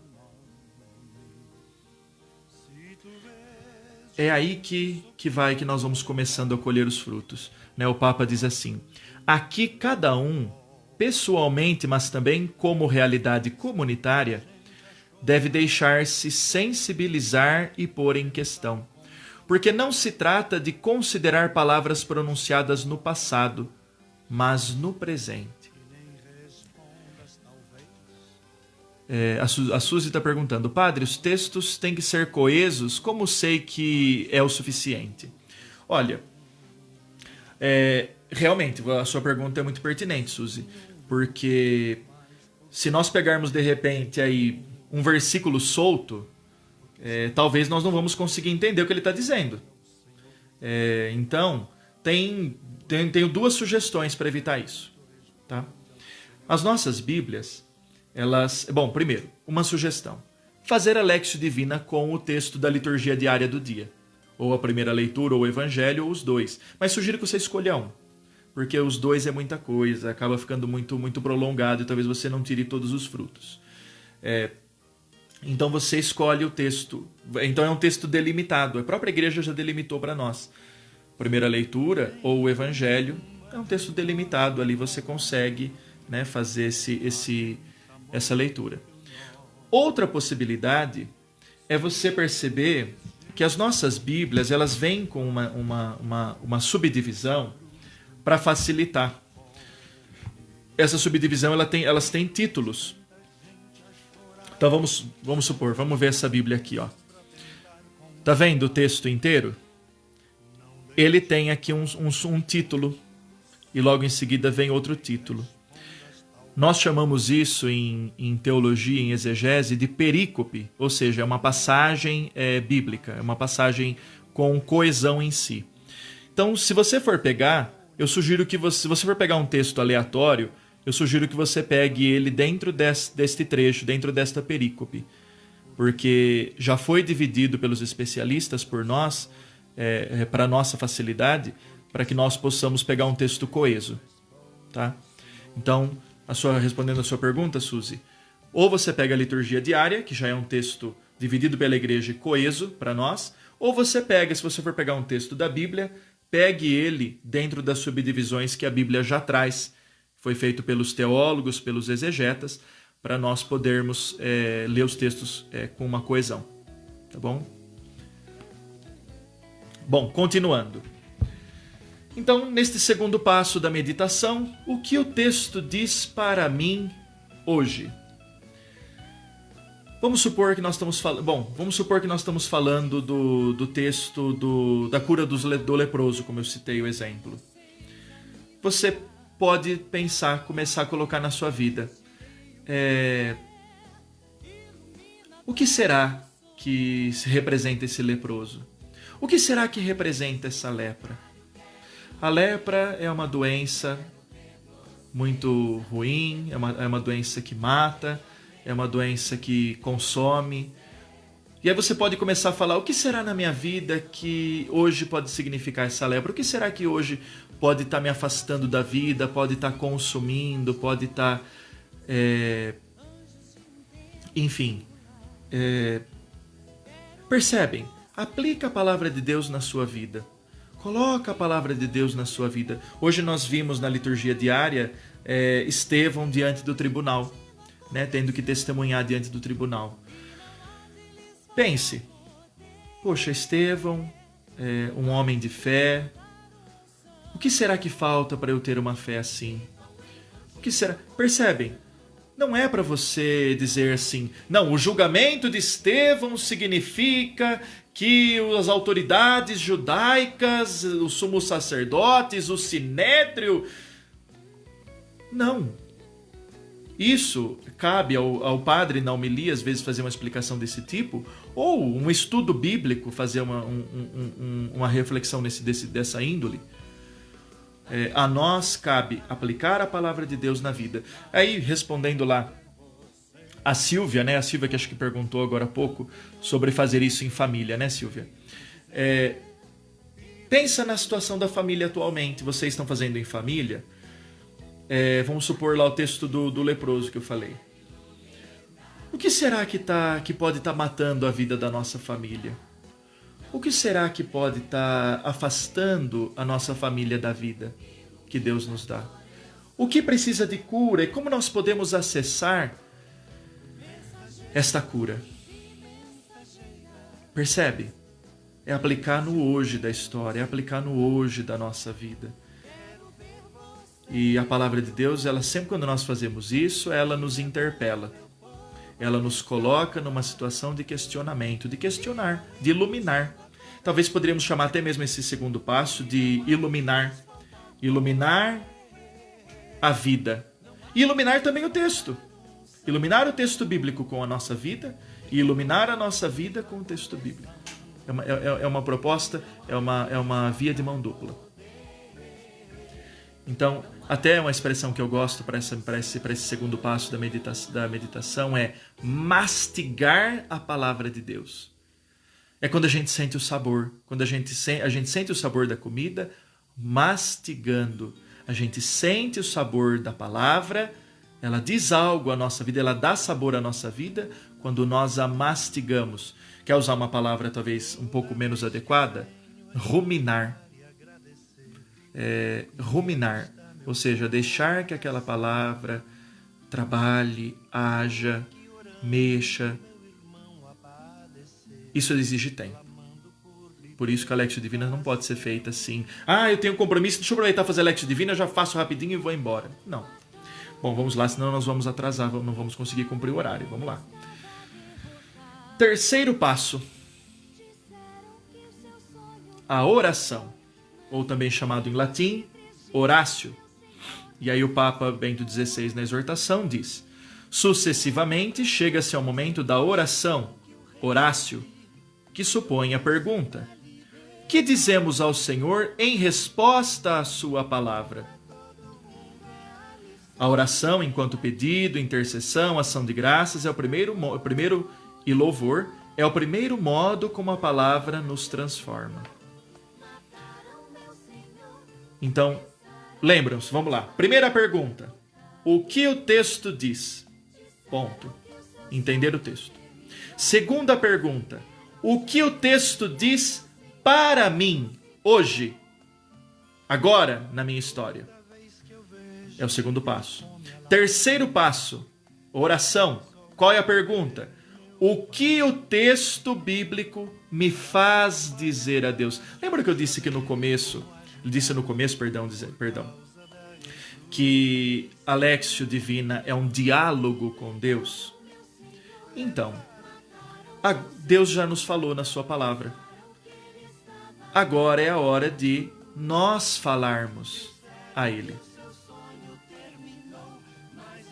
É aí que nós vamos começando a colher os frutos. Né? O Papa diz assim: aqui cada um, pessoalmente, mas também como realidade comunitária, deve deixar-se sensibilizar e pôr em questão. Porque não se trata de considerar palavras pronunciadas no passado, mas no presente. A Suzy está perguntando: Padre, os textos têm que ser coesos? Como sei que é o suficiente? Olha, realmente, a sua pergunta é muito pertinente, Suzy, porque se nós pegarmos de repente aí um versículo solto, talvez nós não vamos conseguir entender o que ele está dizendo. Então, tenho duas sugestões para evitar isso. Tá? As nossas Bíblias, primeiro, uma sugestão: fazer a Léxio Divina com o texto da liturgia diária do dia, ou a primeira leitura, ou o Evangelho, ou os dois. Mas sugiro que você escolha um, porque os dois é muita coisa, acaba ficando muito, muito prolongado e talvez você não tire todos os frutos. Então você escolhe o texto. Então é um texto delimitado. A própria igreja já delimitou para nós. Primeira leitura ou o Evangelho é um texto delimitado. Ali você consegue, né, fazer essa leitura. Outra possibilidade é você perceber que as nossas Bíblias, elas vêm com uma subdivisão para facilitar. Essa subdivisão elas têm títulos. Então vamos supor, vamos ver essa Bíblia aqui, ó. Tá vendo o texto inteiro? Ele tem aqui um título e logo em seguida vem outro título. Nós chamamos isso em teologia, em exegese, de perícope, ou seja, é uma passagem bíblica, é uma passagem com coesão em si. Então, se você for pegar, se você for pegar um texto aleatório, eu sugiro que você pegue ele dentro deste trecho, dentro desta perícope. porque já foi dividido pelos especialistas por nós, para nossa facilidade, para que nós possamos pegar um texto coeso, tá? Então, respondendo a sua pergunta, Suzy, ou você pega a liturgia diária, que já é um texto dividido pela igreja e coeso para nós, ou você pega, se você for pegar um texto da Bíblia, pegue ele dentro das subdivisões que a Bíblia já traz. Foi feito pelos teólogos, pelos exegetas, para nós podermos ler os textos com uma coesão. Tá bom? Bom, continuando. Então, neste segundo passo da meditação, o que o texto diz para mim hoje? Vamos supor que nós estamos falando do texto da cura do leproso, como eu citei o exemplo. Você pode começar a colocar na sua vida. O que será que representa esse leproso? O que será que representa essa lepra? A lepra é uma doença muito ruim, é uma doença que mata, é uma doença que consome. E aí você pode começar a falar, o que será na minha vida que hoje pode significar essa lepra? O que será que hoje pode estar me afastando da vida, pode estar consumindo, pode estar... Percebem? Aplica a palavra de Deus na sua vida. Coloca a palavra de Deus na sua vida. Hoje nós vimos na liturgia diária Estevão diante do tribunal, né, tendo que testemunhar diante do tribunal. Pense, poxa, Estevão, um homem de fé, o que será que falta para eu ter uma fé assim? O que será? Percebem? Não é para você dizer assim, não, o julgamento de Estevão significa que as autoridades judaicas, os sumos sacerdotes, o sinédrio... Não. Isso cabe ao padre na homilia, às vezes, fazer uma explicação desse tipo, ou um estudo bíblico, fazer uma reflexão dessa índole. A nós cabe aplicar a palavra de Deus na vida. Aí, respondendo lá a Silvia, né? A Silvia que acho que perguntou agora há pouco sobre fazer isso em família, né, Silvia? Pensa na situação da família atualmente. Vocês estão fazendo em família? Vamos supor lá o texto do leproso que eu falei. O que será que pode estar matando a vida da nossa família? O que será que pode estar afastando a nossa família da vida que Deus nos dá? O que precisa de cura e como nós podemos acessar esta cura? Percebe? É aplicar no hoje da história, é aplicar no hoje da nossa vida. E a palavra de Deus, ela sempre quando nós fazemos isso, ela nos interpela. Ela nos coloca numa situação de questionamento, de questionar, de iluminar. Talvez poderíamos chamar até mesmo esse segundo passo de iluminar. Iluminar a vida. E iluminar também o texto. Iluminar o texto bíblico com a nossa vida e iluminar a nossa vida com o texto bíblico. É uma proposta, é uma via de mão dupla. Então, até uma expressão que eu gosto para esse segundo passo da meditação é mastigar a palavra de Deus. É quando a gente sente o sabor, quando a gente sente o sabor da comida, mastigando. A gente sente o sabor da palavra, ela diz algo à nossa vida, ela dá sabor à nossa vida quando nós a mastigamos. Quer usar uma palavra talvez um pouco menos adequada? Ruminar. Ruminar, ou seja, deixar que aquela palavra trabalhe, haja, mexa. Isso exige tempo. Por isso que a Lectio Divina não pode ser feita assim. Eu tenho um compromisso, deixa eu aproveitar fazer a Lectio Divina, eu já faço rapidinho e vou embora. Não. Bom, vamos lá, senão nós vamos atrasar, não vamos conseguir cumprir o horário. Vamos lá. Terceiro passo. A oração. Ou também chamado em latim, oratio. E aí o Papa Bento XVI, na exortação, diz: sucessivamente chega-se ao momento da oração, oratio, que supõe a pergunta: que dizemos ao Senhor em resposta à sua palavra? A oração, enquanto pedido, intercessão, ação de graças, é o primeiro e louvor é o primeiro modo como a palavra nos transforma. Então, lembram-se, vamos lá. Primeira pergunta. O que o texto diz? Ponto. Entender o texto. Segunda pergunta. O que o texto diz para mim, hoje, agora, na minha história? É o segundo passo. Terceiro passo. Oração. Qual é a pergunta? O que o texto bíblico me faz dizer a Deus? Lembra que eu disse que no começo, que a Léxio Divina é um diálogo com Deus? Então, Deus já nos falou na sua palavra. Agora é a hora de nós falarmos a Ele.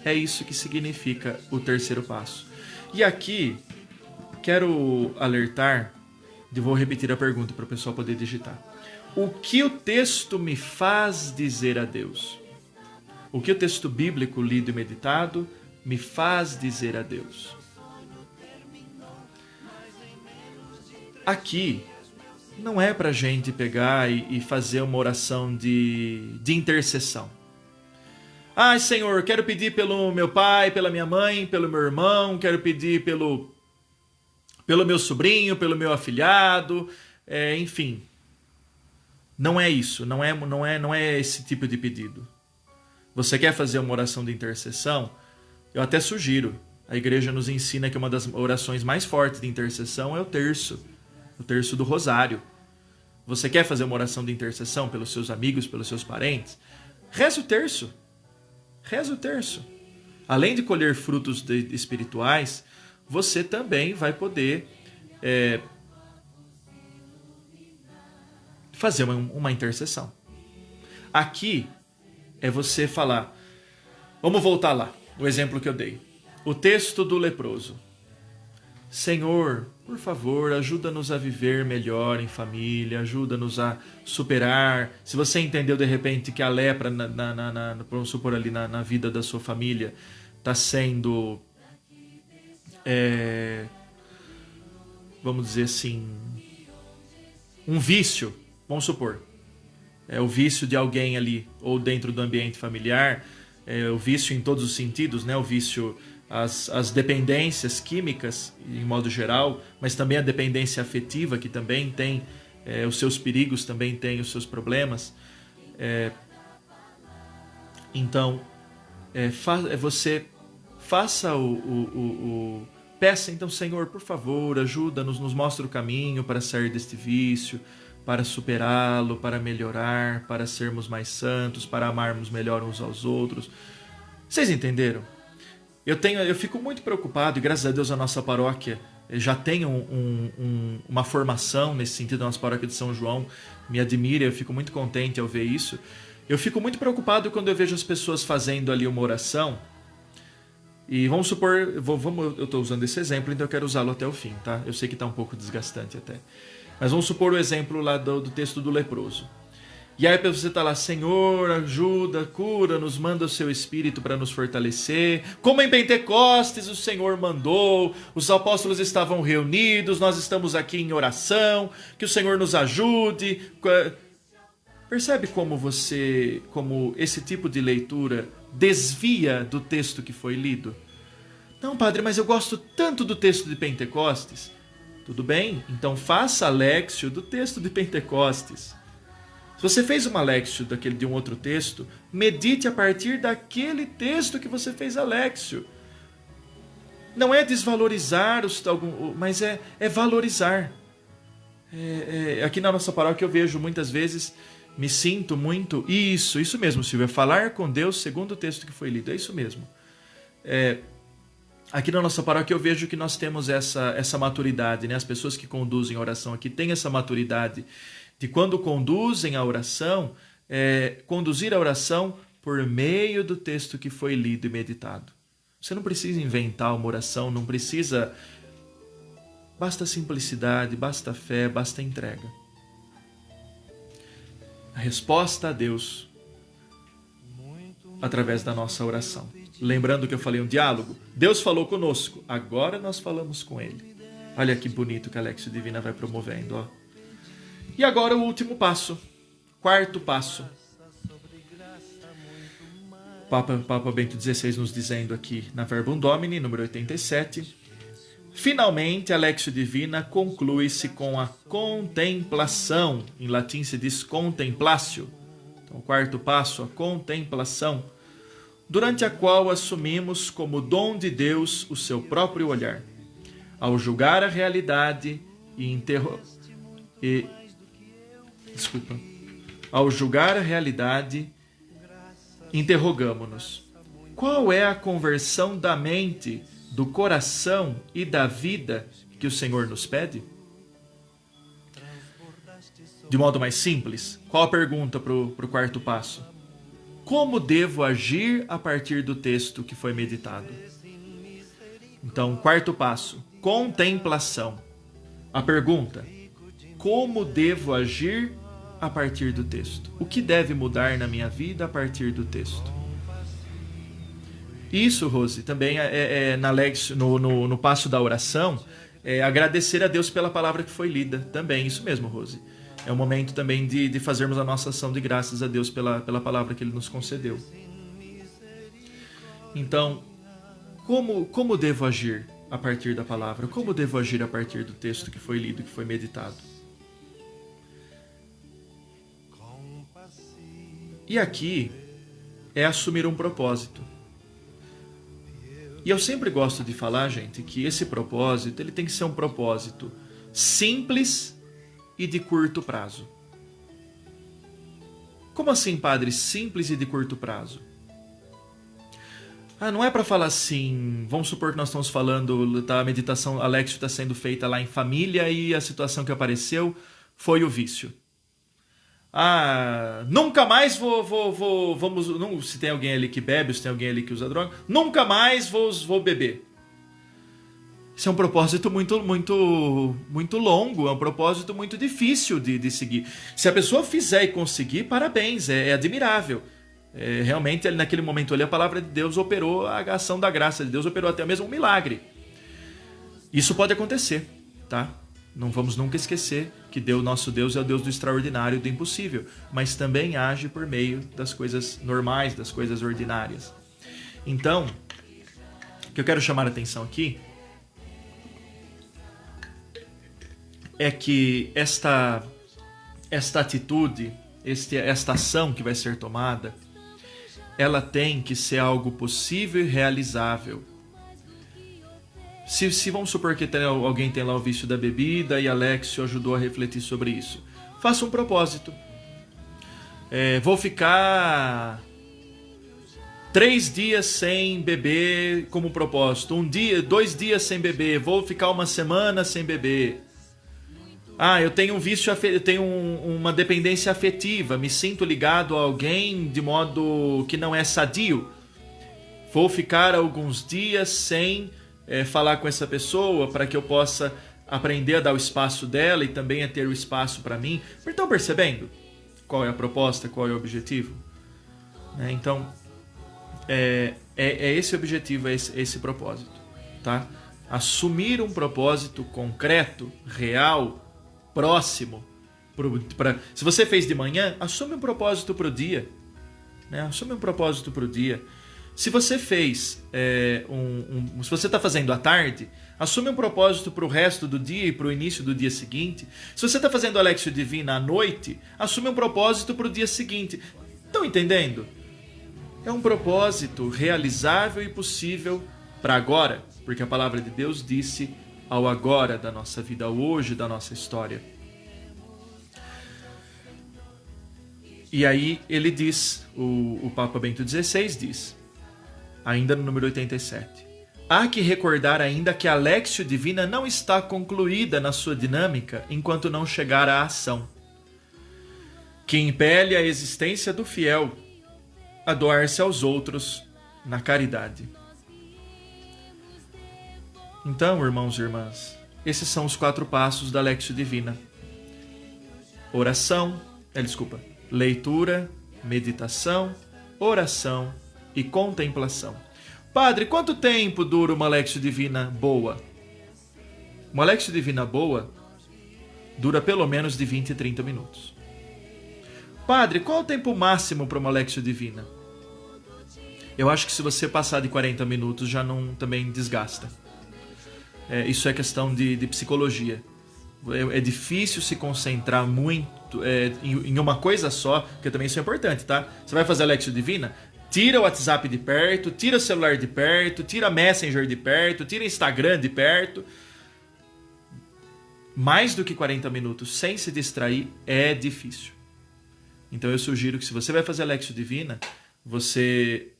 É isso que significa o terceiro passo. E aqui, quero alertar, vou repetir a pergunta para o pessoal poder digitar. O que o texto me faz dizer a Deus? O que o texto bíblico lido e meditado me faz dizer a Deus? Aqui, não é para a gente pegar e fazer uma oração de intercessão. Ai, Senhor, quero pedir pelo meu pai, pela minha mãe, pelo meu irmão, quero pedir pelo meu sobrinho, pelo meu afilhado, enfim. Não é isso, não é esse tipo de pedido. Você quer fazer uma oração de intercessão? Eu até sugiro. A igreja nos ensina que uma das orações mais fortes de intercessão é o terço do rosário. Você quer fazer uma oração de intercessão pelos seus amigos, pelos seus parentes? Reza o terço. Reza o terço. Além de colher frutos espirituais, você também vai poder fazer uma intercessão. Aqui é você falar. Vamos voltar lá, o exemplo que eu dei. O texto do leproso. Senhor, por favor, ajuda-nos a viver melhor em família, ajuda-nos a superar. Se você entendeu de repente que a lepra, vamos supor ali, na vida da sua família, está sendo, vamos dizer assim, um vício, vamos supor. É o vício de alguém ali, ou dentro do ambiente familiar, o vício em todos os sentidos, né? O vício... As dependências químicas, em modo geral, mas também a dependência afetiva, que também tem os seus perigos, também tem os seus problemas. Então, você faça peça, então, Senhor, por favor, ajuda-nos, nos mostra o caminho para sair deste vício, para superá-lo, para melhorar, para sermos mais santos, para amarmos melhor uns aos outros. Vocês entenderam? Eu fico muito preocupado, e graças a Deus a nossa paróquia já tem uma formação nesse sentido. A nossa paróquia de São João me admira, eu fico muito contente ao ver isso. Eu fico muito preocupado quando eu vejo as pessoas fazendo ali uma oração, e vamos supor, eu estou usando esse exemplo, então eu quero usá-lo até o fim, tá? Eu sei que está um pouco desgastante até. Mas vamos supor o exemplo lá do texto do leproso. E aí você está lá, Senhor, ajuda, cura, nos manda o seu Espírito para nos fortalecer. Como em Pentecostes o Senhor mandou, os apóstolos estavam reunidos, nós estamos aqui em oração, que o Senhor nos ajude. Percebe como esse tipo de leitura desvia do texto que foi lido? Não, padre, mas eu gosto tanto do texto de Pentecostes. Tudo bem, então faça a léxio do texto de Pentecostes. Se você fez uma léxio de um outro texto, medite a partir daquele texto que você fez a léxio. Não é desvalorizar, mas é valorizar. Aqui na nossa paróquia eu vejo muitas vezes, me sinto muito... Isso mesmo, Silvia, falar com Deus segundo o texto que foi lido, é isso mesmo. Aqui na nossa paróquia eu vejo que nós temos essa maturidade, né? As pessoas que conduzem a oração aqui têm essa maturidade de quando conduzem a oração, conduzir a oração por meio do texto que foi lido e meditado. Você não precisa inventar uma oração, não precisa... Basta simplicidade, basta fé, basta entrega. A resposta a Deus através da nossa oração. Lembrando que eu falei um diálogo? Deus falou conosco, agora nós falamos com Ele. Olha que bonito que a Lexio Divina vai promovendo. Ó. E agora o último passo, quarto passo. Papa Bento XVI nos dizendo aqui na Verbum Domini, número 87. Finalmente, a Lexio Divina conclui-se com a contemplação. Em latim se diz contemplatio. Então, o quarto passo, a contemplação, durante a qual assumimos como dom de Deus o seu próprio olhar. Ao julgar a realidade Ao julgar a realidade, interrogamo-nos: qual é a conversão da mente, do coração e da vida que o Senhor nos pede? De modo mais simples, qual a pergunta para o quarto passo? Como devo agir a partir do texto que foi meditado? Então, quarto passo, contemplação. A pergunta: como devo agir a partir do texto? O que deve mudar na minha vida a partir do texto? Isso, Rose, também no passo da oração, agradecer a Deus pela palavra que foi lida. Também, isso mesmo, Rose. É o momento também de fazermos a nossa ação de graças a Deus pela palavra que Ele nos concedeu. Então, como devo agir a partir da palavra? Como devo agir a partir do texto que foi lido, que foi meditado? E aqui é assumir um propósito. E eu sempre gosto de falar, gente, que esse propósito ele tem que ser um propósito simples e de curto prazo. Como assim, padre? Simples e de curto prazo? Não é para falar assim, vamos supor que nós estamos falando, a meditação, a Lexio está sendo feita lá em família e a situação que apareceu foi o vício. Nunca mais vamos, se tem alguém ali que bebe, se tem alguém ali que usa droga, nunca mais vou beber. Isso é um propósito muito longo, é um propósito muito difícil de seguir. Se a pessoa fizer e conseguir, parabéns, é admirável. Realmente, naquele momento ali, a palavra de Deus operou, a ação da graça de Deus operou até mesmo um milagre. Isso pode acontecer, tá? Não vamos nunca esquecer que nosso Deus é o Deus do extraordinário e do impossível, mas também age por meio das coisas normais, das coisas ordinárias. Então, o que eu quero chamar a atenção aqui é que esta atitude, esta ação que vai ser tomada, ela tem que ser algo possível e realizável. Se vamos supor que alguém tem lá o vício da bebida e a Lexio ajudou a refletir sobre isso, faça um propósito. Vou ficar 3 dias sem beber como propósito. 2 dias sem beber. Vou ficar 1 semana sem beber. Eu tenho um vício, eu tenho uma dependência afetiva. Me sinto ligado a alguém de modo que não é sadio. Vou ficar alguns dias sem falar com essa pessoa para que eu possa aprender a dar o espaço dela e também a ter o espaço para mim. Estão percebendo qual é a proposta, qual é o objetivo? Então, é esse o objetivo, é esse propósito, tá? Assumir um propósito concreto, real, próximo. Se você fez de manhã, assume um propósito para o dia. Assume um propósito para o dia. Se você fez, se você está fazendo à tarde, assume um propósito para o resto do dia e para o início do dia seguinte. Se você está fazendo a Lexio Divina à noite, assume um propósito para o dia seguinte. Estão entendendo? É um propósito realizável e possível para agora, porque a palavra de Deus disse ao agora da nossa vida, ao hoje da nossa história. E aí ele diz, o Papa Bento XVI diz, ainda no número 87, há que recordar ainda que a Lexio Divina não está concluída na sua dinâmica enquanto não chegar à ação, que impele a existência do fiel a doar-se aos outros na caridade. Então, irmãos e irmãs, esses são os 4 passos da Lexio Divina. Leitura, meditação, oração e contemplação. Padre, quanto tempo dura uma Lexio Divina boa? Uma Lexio Divina boa dura pelo menos de 20 a 30 minutos. Padre, qual é o tempo máximo para uma Lexio Divina? Eu acho que se você passar de 40 minutos já não também desgasta. Isso é questão de psicologia. É difícil se concentrar muito em uma coisa só, porque também isso é importante, tá? Você vai fazer a Lexio Divina, tira o WhatsApp de perto, tira o celular de perto, tira Messenger de perto, tira Instagram de perto. Mais do que 40 minutos sem se distrair é difícil. Então eu sugiro que se você vai fazer a Lexio Divina, você,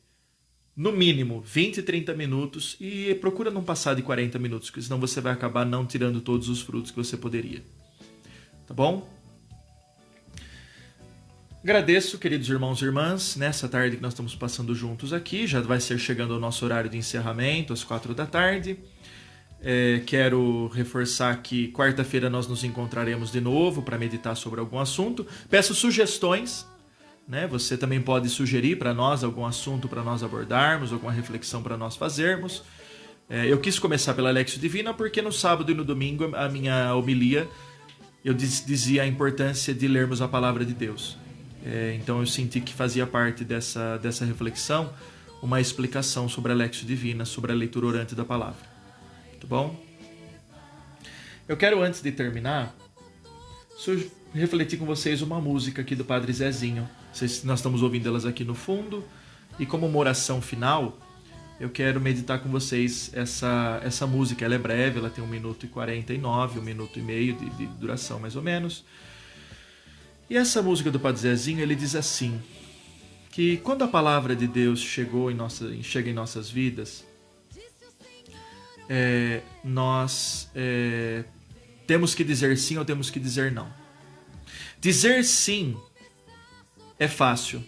no mínimo, 20, 30 minutos e procura não passar de 40 minutos, porque senão você vai acabar não tirando todos os frutos que você poderia. Tá bom? Agradeço, queridos irmãos e irmãs, nessa tarde que nós estamos passando juntos aqui, já vai ser chegando o nosso horário de encerramento, às 4 da tarde. Quero reforçar que quarta-feira nós nos encontraremos de novo para meditar sobre algum assunto. Peço sugestões, né? Você também pode sugerir para nós algum assunto para nós abordarmos, alguma reflexão para nós fazermos. Eu quis começar pela Lexio Divina porque no sábado e no domingo a minha homilia eu dizia a importância de lermos a palavra de Deus. Então eu senti que fazia parte dessa reflexão uma explicação sobre a Lexio Divina, sobre a leitura orante da palavra. Tá bom? Eu quero, antes de terminar, refletir com vocês uma música aqui do Padre Zezinho. Nós estamos ouvindo elas aqui no fundo. E como uma oração final, eu quero meditar com vocês essa música. Ela é breve, ela tem 1 minuto e 49, 1 minuto e meio de duração mais ou menos. E essa música do Padre Zezinho, ele diz assim, que quando a palavra de Deus chega em nossas vidas, nós temos que dizer sim ou temos que dizer não. Dizer sim é fácil,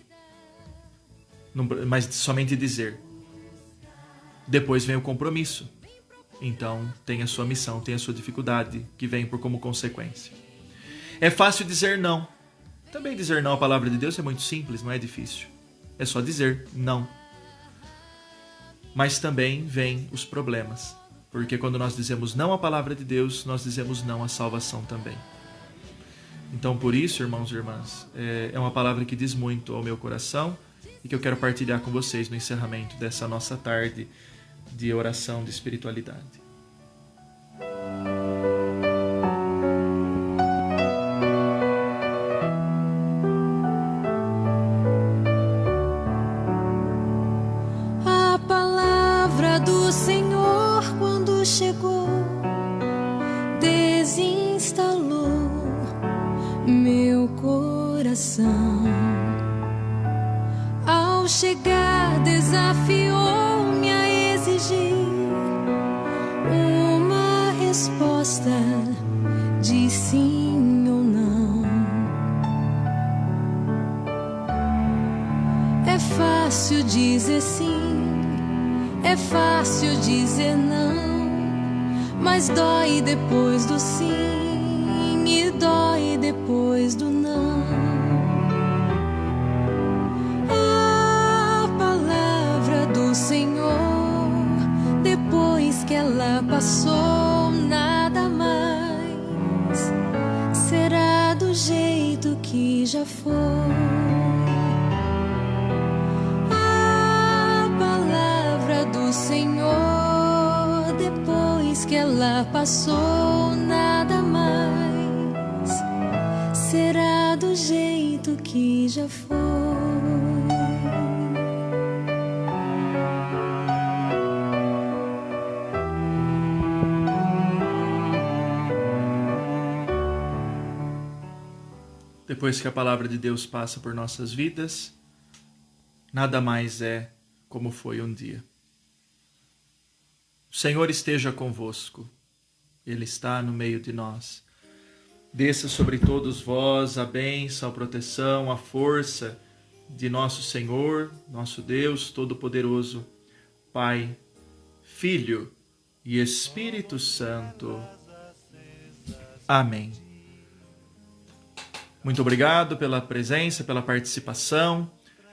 mas somente dizer. Depois vem o compromisso. Então tem a sua missão, tem a sua dificuldade que vem como consequência. É fácil dizer não. Também dizer não à palavra de Deus é muito simples, não é difícil. É só dizer não. Mas também vem os problemas. Porque quando nós dizemos não à palavra de Deus, nós dizemos não à salvação também. Então, por isso, irmãos e irmãs, é uma palavra que diz muito ao meu coração e que eu quero partilhar com vocês no encerramento dessa nossa tarde de oração, de espiritualidade. A palavra do Senhor, quando chegou, desinstalou meu coração. Ao chegar, desafiou-me a exigir uma resposta de sim ou não. É fácil dizer sim, é fácil dizer não, mas dói depois do sim e dói depois do não. A palavra do Senhor, depois que ela passou, nada mais será do jeito que já foi. A palavra do Senhor, depois que ela passou, nada mais será do jeito que já foi. Depois que a palavra de Deus passa por nossas vidas, nada mais é como foi um dia. O Senhor esteja convosco. Ele está no meio de nós. Desça sobre todos vós a bênção, a proteção, a força de nosso Senhor, nosso Deus Todo-Poderoso, Pai, Filho e Espírito Santo. Amém. Muito obrigado pela presença, pela participação.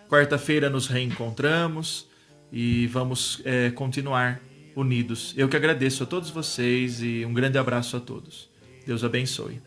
Quarta-feira nos reencontramos e vamos continuar unidos. Eu que agradeço a todos vocês e um grande abraço a todos. Deus abençoe.